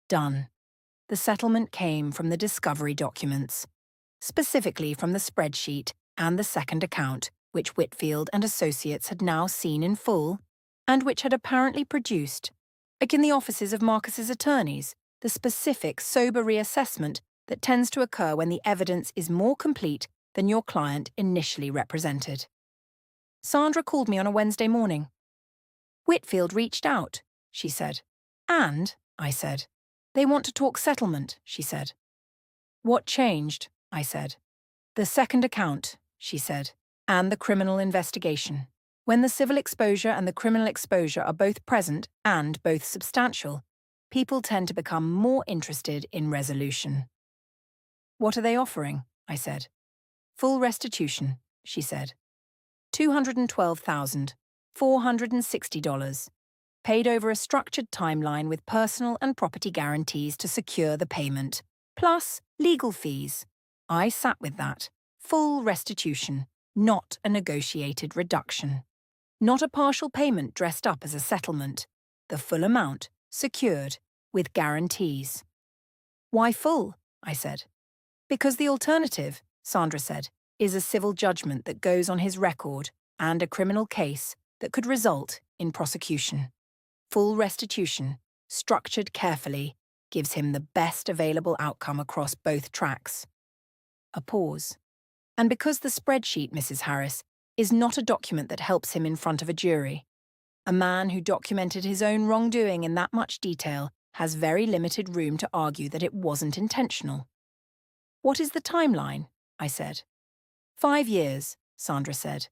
done. The settlement came from the discovery documents, specifically from the spreadsheet and the second account, which Whitfield and Associates had now seen in full, and which had apparently produced, like in the offices of Marcus's attorneys, the specific, sober reassessment that tends to occur when the evidence is more complete than your client initially represented. Sandra called me on a Wednesday morning. "Whitfield reached out," she said. "And," I said. "They want to talk settlement," she said. "What changed?" I said. "The second account," she said, "and the criminal investigation. When the civil exposure and the criminal exposure are both present and both substantial, people tend to become more interested in resolution." "What are they offering?" I said. "Full restitution," she said. $212,460, paid over a structured timeline with personal and property guarantees to secure the payment, plus legal fees. I sat with that. Full restitution, not a negotiated reduction. Not a partial payment dressed up as a settlement. The full amount, secured, with guarantees. "Why full?" I said. "Because the alternative," Sandra said, "is a civil judgment that goes on his record and a criminal case that could result in prosecution. Full restitution, structured carefully, gives him the best available outcome across both tracks." A pause. "And because the spreadsheet, Mrs. Harris, is not a document that helps him in front of a jury. A man who documented his own wrongdoing in that much detail has very limited room to argue that it wasn't intentional." "What is the timeline?" I said. 5 years, Sandra said.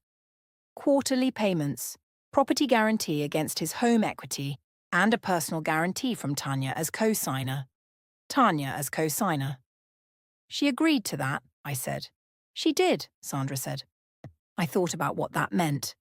Quarterly payments, property guarantee against his home equity, and a personal guarantee from Tanya as co-signer. Tanya as co-signer. "She agreed to that," I said. "She did," Sandra said. I thought about what that meant.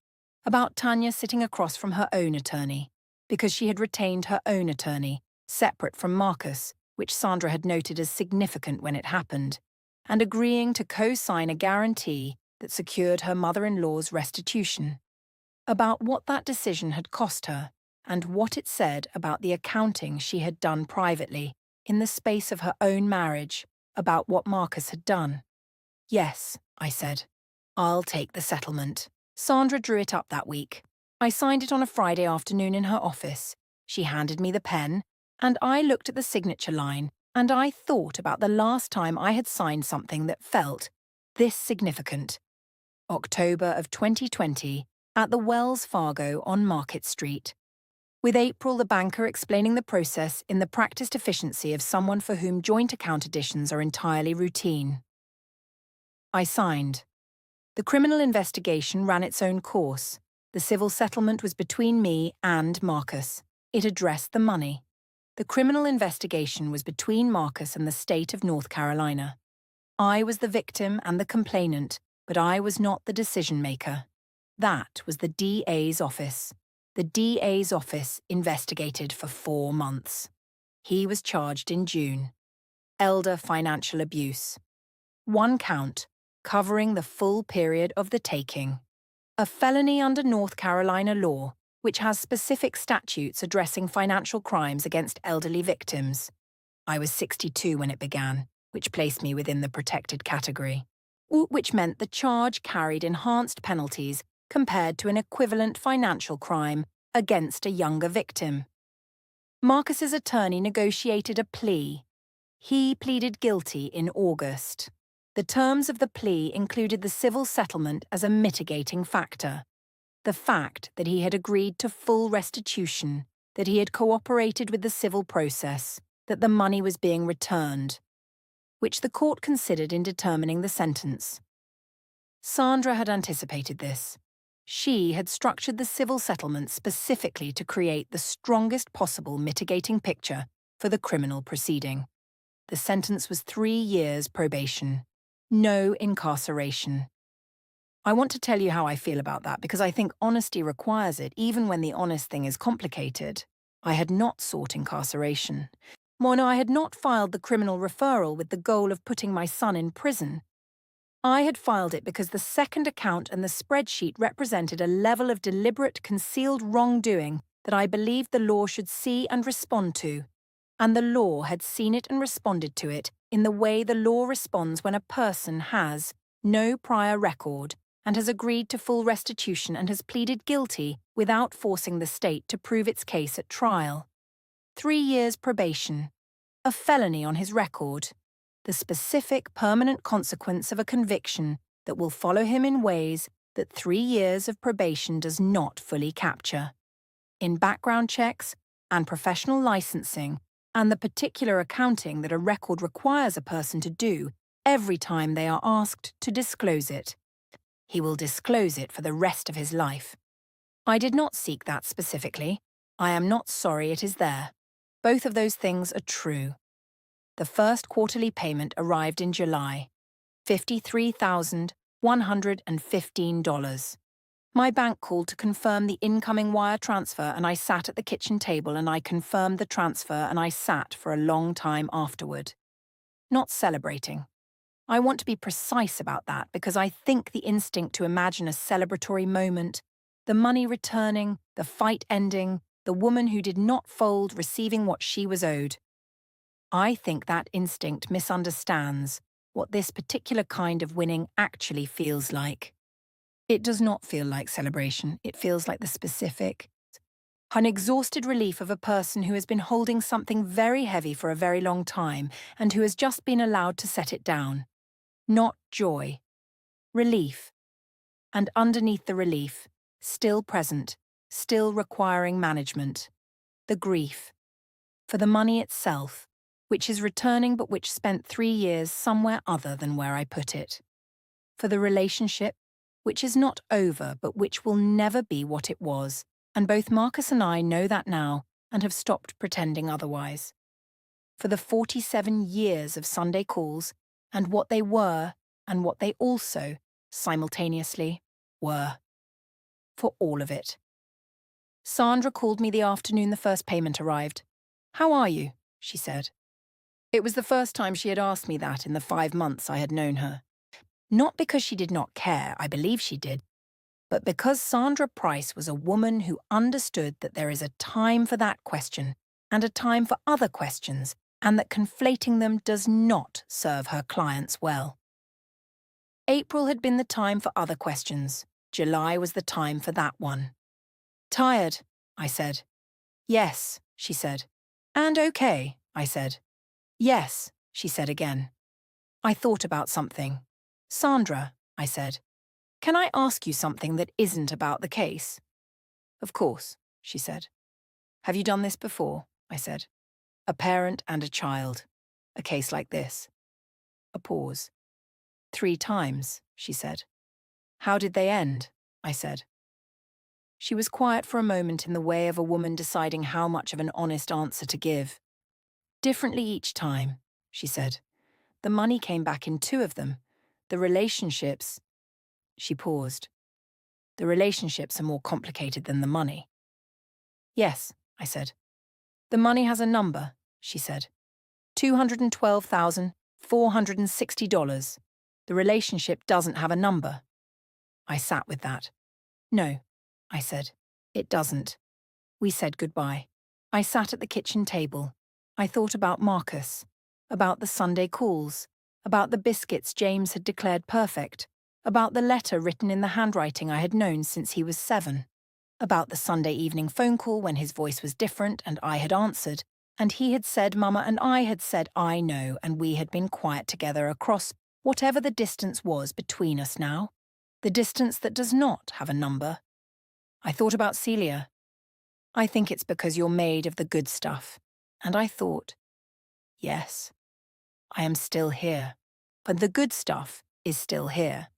About Tanya sitting across from her own attorney, because she had retained her own attorney, separate from Marcus, which Sandra had noted as significant when it happened, and agreeing to co-sign a guarantee that secured her mother-in-law's restitution. About what that decision had cost her, and what it said about the accounting she had done privately, in the space of her own marriage, about what Marcus had done. "Yes," I said. "I'll take the settlement." Sandra drew it up that week. I signed it on a Friday afternoon in her office. She handed me the pen, and I looked at the signature line, and I thought about the last time I had signed something that felt this significant. October of 2020, at the Wells Fargo on Market Street. With April the banker explaining the process in the practiced efficiency of someone for whom joint account additions are entirely routine. I signed. The criminal investigation ran its own course. The civil settlement was between me and Marcus. It addressed the money. The criminal investigation was between Marcus and the state of North Carolina. I was the victim and the complainant, but I was not the decision-maker. That was the DA's office. The DA's office investigated for 4 months. He was charged in June. Elder financial abuse. 1 count, covering the full period of the taking. A felony under North Carolina law, which has specific statutes addressing financial crimes against elderly victims. I was 62 when it began, which placed me within the protected category, which meant the charge carried enhanced penalties compared to an equivalent financial crime against a younger victim. Marcus's attorney negotiated a plea. He pleaded guilty in August. The terms of the plea included the civil settlement as a mitigating factor. The fact that he had agreed to full restitution, that he had cooperated with the civil process, that the money was being returned, which the court considered in determining the sentence. Sandra had anticipated this. She had structured the civil settlement specifically to create the strongest possible mitigating picture for the criminal proceeding. The sentence was 3 years probation. No incarceration. I want to tell you how I feel about that because I think honesty requires it, even when the honest thing is complicated. I had not sought incarceration. No, I had not filed the criminal referral with the goal of putting my son in prison. I had filed it because the second account and the spreadsheet represented a level of deliberate, concealed wrongdoing that I believed the law should see and respond to. And the law had seen it and responded to it in the way the law responds when a person has no prior record and has agreed to full restitution and has pleaded guilty without forcing the state to prove its case at trial. 3 years probation, a felony on his record, the specific permanent consequence of a conviction that will follow him in ways that 3 years of probation does not fully capture. In background checks and professional licensing, and the particular accounting that a record requires a person to do every time they are asked to disclose it. He will disclose it for the rest of his life. I did not seek that specifically. I am not sorry it is there. Both of those things are true. The first quarterly payment arrived in July, $53,115. My bank called to confirm the incoming wire transfer, and I sat at the kitchen table and I confirmed the transfer, and I sat for a long time afterward. Not celebrating. I want to be precise about that because I think the instinct to imagine a celebratory moment, the money returning, the fight ending, the woman who did not fold receiving what she was owed. I think that instinct misunderstands what this particular kind of winning actually feels like. It does not feel like celebration. It feels like the specific, unexhausted relief of a person who has been holding something very heavy for a very long time and who has just been allowed to set it down. Not joy. Relief. And underneath the relief, still present, still requiring management. The grief. For the money itself, which is returning but which spent 3 years somewhere other than where I put it. For the relationship, which is not over but which will never be what it was, and both Marcus and I know that now and have stopped pretending otherwise. For the 47 years of Sunday calls, and what they were, and what they also, simultaneously, were. For all of it. Sandra called me the afternoon the first payment arrived. "How are you?" she said. It was the first time she had asked me that in the 5 months I had known her. Not because she did not care, I believe she did, but because Sandra Price was a woman who understood that there is a time for that question and a time for other questions, and that conflating them does not serve her clients well. April had been the time for other questions. July was the time for that one. "Tired," I said. "Yes," she said. "And okay," I said. "Yes," she said again. I thought about something. "Sandra," I said, "can I ask you something that isn't about the case?" "Of course," she said. "Have you done this before?" I said. "A parent and a child. A case like this." A pause. "3 times," she said. "How did they end?" I said. She was quiet for a moment in the way of a woman deciding how much of an honest answer to give. "Differently each time," she said. "The money came back in 2 of them. The relationships..." She paused. "The relationships are more complicated than the money." "Yes," I said. "The money has a number," she said. $212,460. The relationship doesn't have a number." I sat with that. "No," I said. "It doesn't." We said goodbye. I sat at the kitchen table. I thought about Marcus, about the Sunday calls, about the biscuits James had declared perfect, about the letter written in the handwriting I had known since he was 7, about the Sunday evening phone call when his voice was different and I had answered, and he had said Mama and I had said I know, and we had been quiet together across whatever the distance was between us now, the distance that does not have a number. I thought about Celia. "I think it's because you're made of the good stuff." And I thought, yes, I am still here. But the good stuff is still here.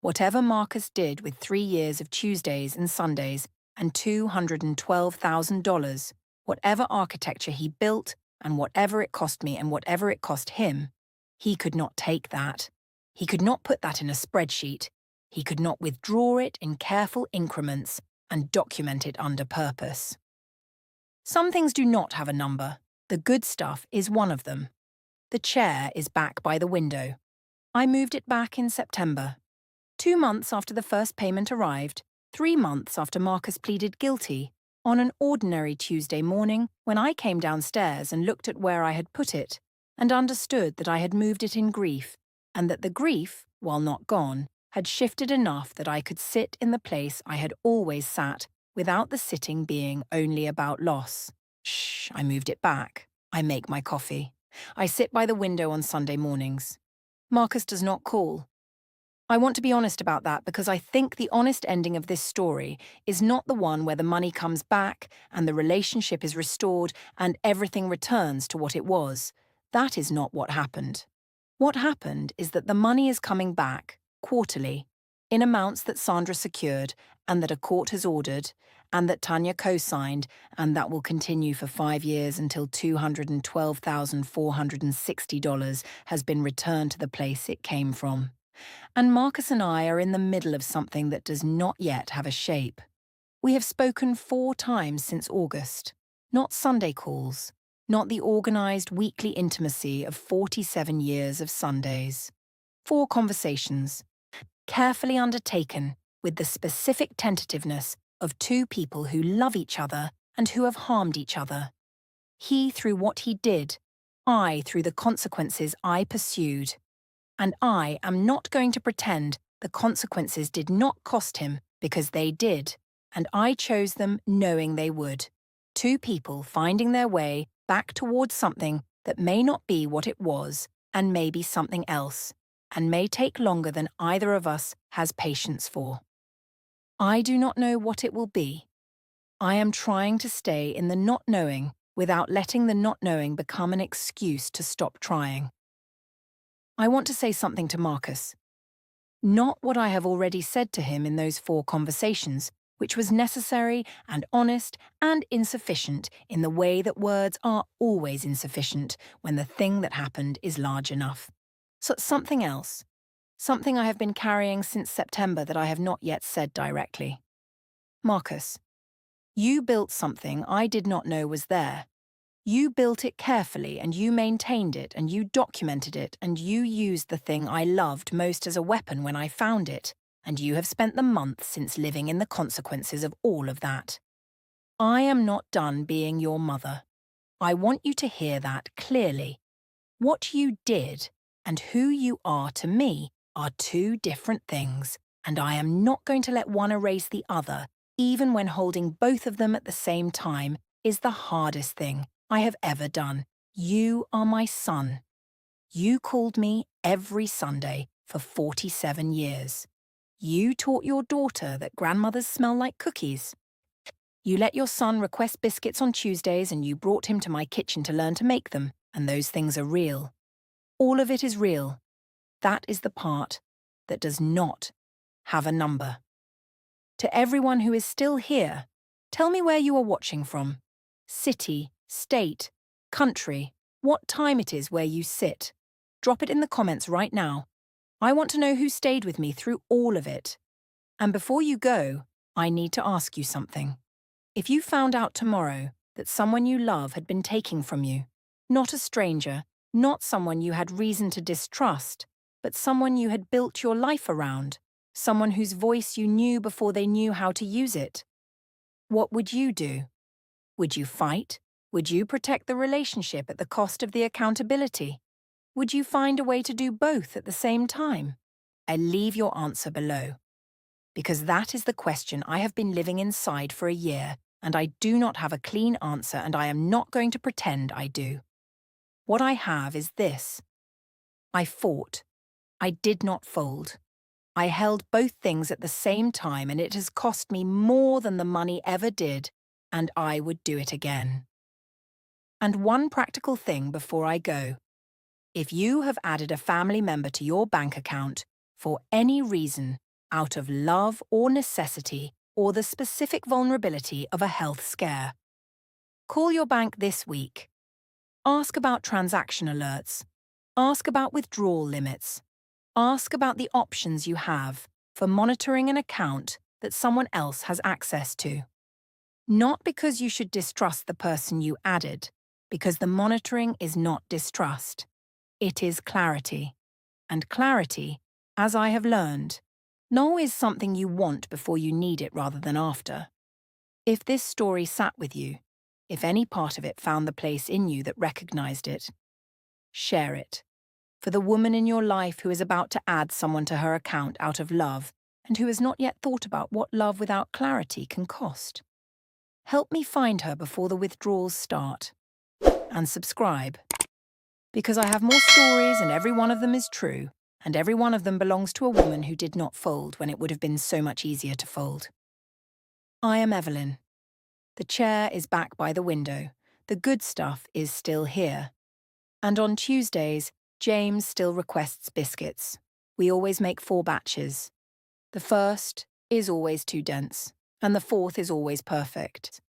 Whatever Marcus did with 3 years of Tuesdays and Sundays and $212,000, whatever architecture he built and whatever it cost me and whatever it cost him, he could not take that. He could not put that in a spreadsheet. He could not withdraw it in careful increments and document it under purpose. Some things do not have a number. The good stuff is one of them. The chair is back by the window. I moved it back in September. 2 months after the first payment arrived, 3 months after Marcus pleaded guilty, on an ordinary Tuesday morning when I came downstairs and looked at where I had put it, and understood that I had moved it in grief, and that the grief, while not gone, had shifted enough that I could sit in the place I had always sat without the sitting being only about loss. Shh, I moved it back. I make my coffee. I sit by the window on Sunday mornings. Marcus does not call. I want to be honest about that because I think the honest ending of this story is not the one where the money comes back and the relationship is restored and everything returns to what it was. That is not what happened. What happened is that the money is coming back, quarterly, in amounts that Sandra secured and that a court has ordered, and that Tanya co-signed, and that will continue for 5 years until $212,460 has been returned to the place it came from. And Marcus and I are in the middle of something that does not yet have a shape. We have spoken 4 times since August. Not Sunday calls, not the organised weekly intimacy of 47 years of Sundays. 4 conversations, carefully undertaken with the specific tentativeness of 2 people who love each other and who have harmed each other. He through what he did, I through the consequences I pursued. And I am not going to pretend the consequences did not cost him, because they did, and I chose them knowing they would. 2 people finding their way back towards something that may not be what it was, and may be something else, and may take longer than either of us has patience for. I do not know what it will be. I am trying to stay in the not knowing without letting the not knowing become an excuse to stop trying. I want to say something to Marcus. Not what I have already said to him in those 4 conversations, which was necessary and honest and insufficient in the way that words are always insufficient when the thing that happened is large enough. So something else. Something I have been carrying since September that I have not yet said directly. Marcus, you built something I did not know was there. You built it carefully and you maintained it and you documented it and you used the thing I loved most as a weapon when I found it, and you have spent the month since living in the consequences of all of that. I am not done being your mother. I want you to hear that clearly. What you did and who you are to me are 2 different things, and I am not going to let one erase the other, even when holding both of them at the same time is the hardest thing I have ever done. You are my son. You called me every Sunday for 47 years. You taught your daughter that grandmothers smell like cookies. You let your son request biscuits on Tuesdays and you brought him to my kitchen to learn to make them, and those things are real. All of it is real. That is the part that does not have a number. To everyone who is still here, tell me where you are watching from. City, state, country, what time it is where you sit. Drop it in the comments right now. I want to know who stayed with me through all of it. And before you go, I need to ask you something. If you found out tomorrow that someone you love had been taken from you, not a stranger, not someone you had reason to distrust, but someone you had built your life around, someone whose voice you knew before they knew how to use it, what would you do? Would you fight? Would you protect the relationship at the cost of the accountability? Would you find a way to do both at the same time? I leave your answer below. Because that is the question I have been living inside for a year, and I do not have a clean answer, and I am not going to pretend I do. What I have is this. I fought. I did not fold. I held both things at the same time, and it has cost me more than the money ever did, and I would do it again. And one practical thing before I go. If you have added a family member to your bank account for any reason, out of love or necessity or the specific vulnerability of a health scare, call your bank this week. Ask about transaction alerts. Ask about withdrawal limits. Ask about the options you have for monitoring an account that someone else has access to. Not because you should distrust the person you added, because the monitoring is not distrust. It is clarity. And clarity, as I have learned, not always something you want before you need it rather than after. If this story sat with you, if any part of it found the place in you that recognized it, share it. For the woman in your life who is about to add someone to her account out of love and who has not yet thought about what love without clarity can cost. Help me find her before the withdrawals start. And subscribe. Because I have more stories and every one of them is true, and every one of them belongs to a woman who did not fold when it would have been so much easier to fold. I am Evelyn. The chair is back by the window. The good stuff is still here. And on Tuesdays, James still requests biscuits. We always make 4 batches. The first is always too dense, and the fourth is always perfect.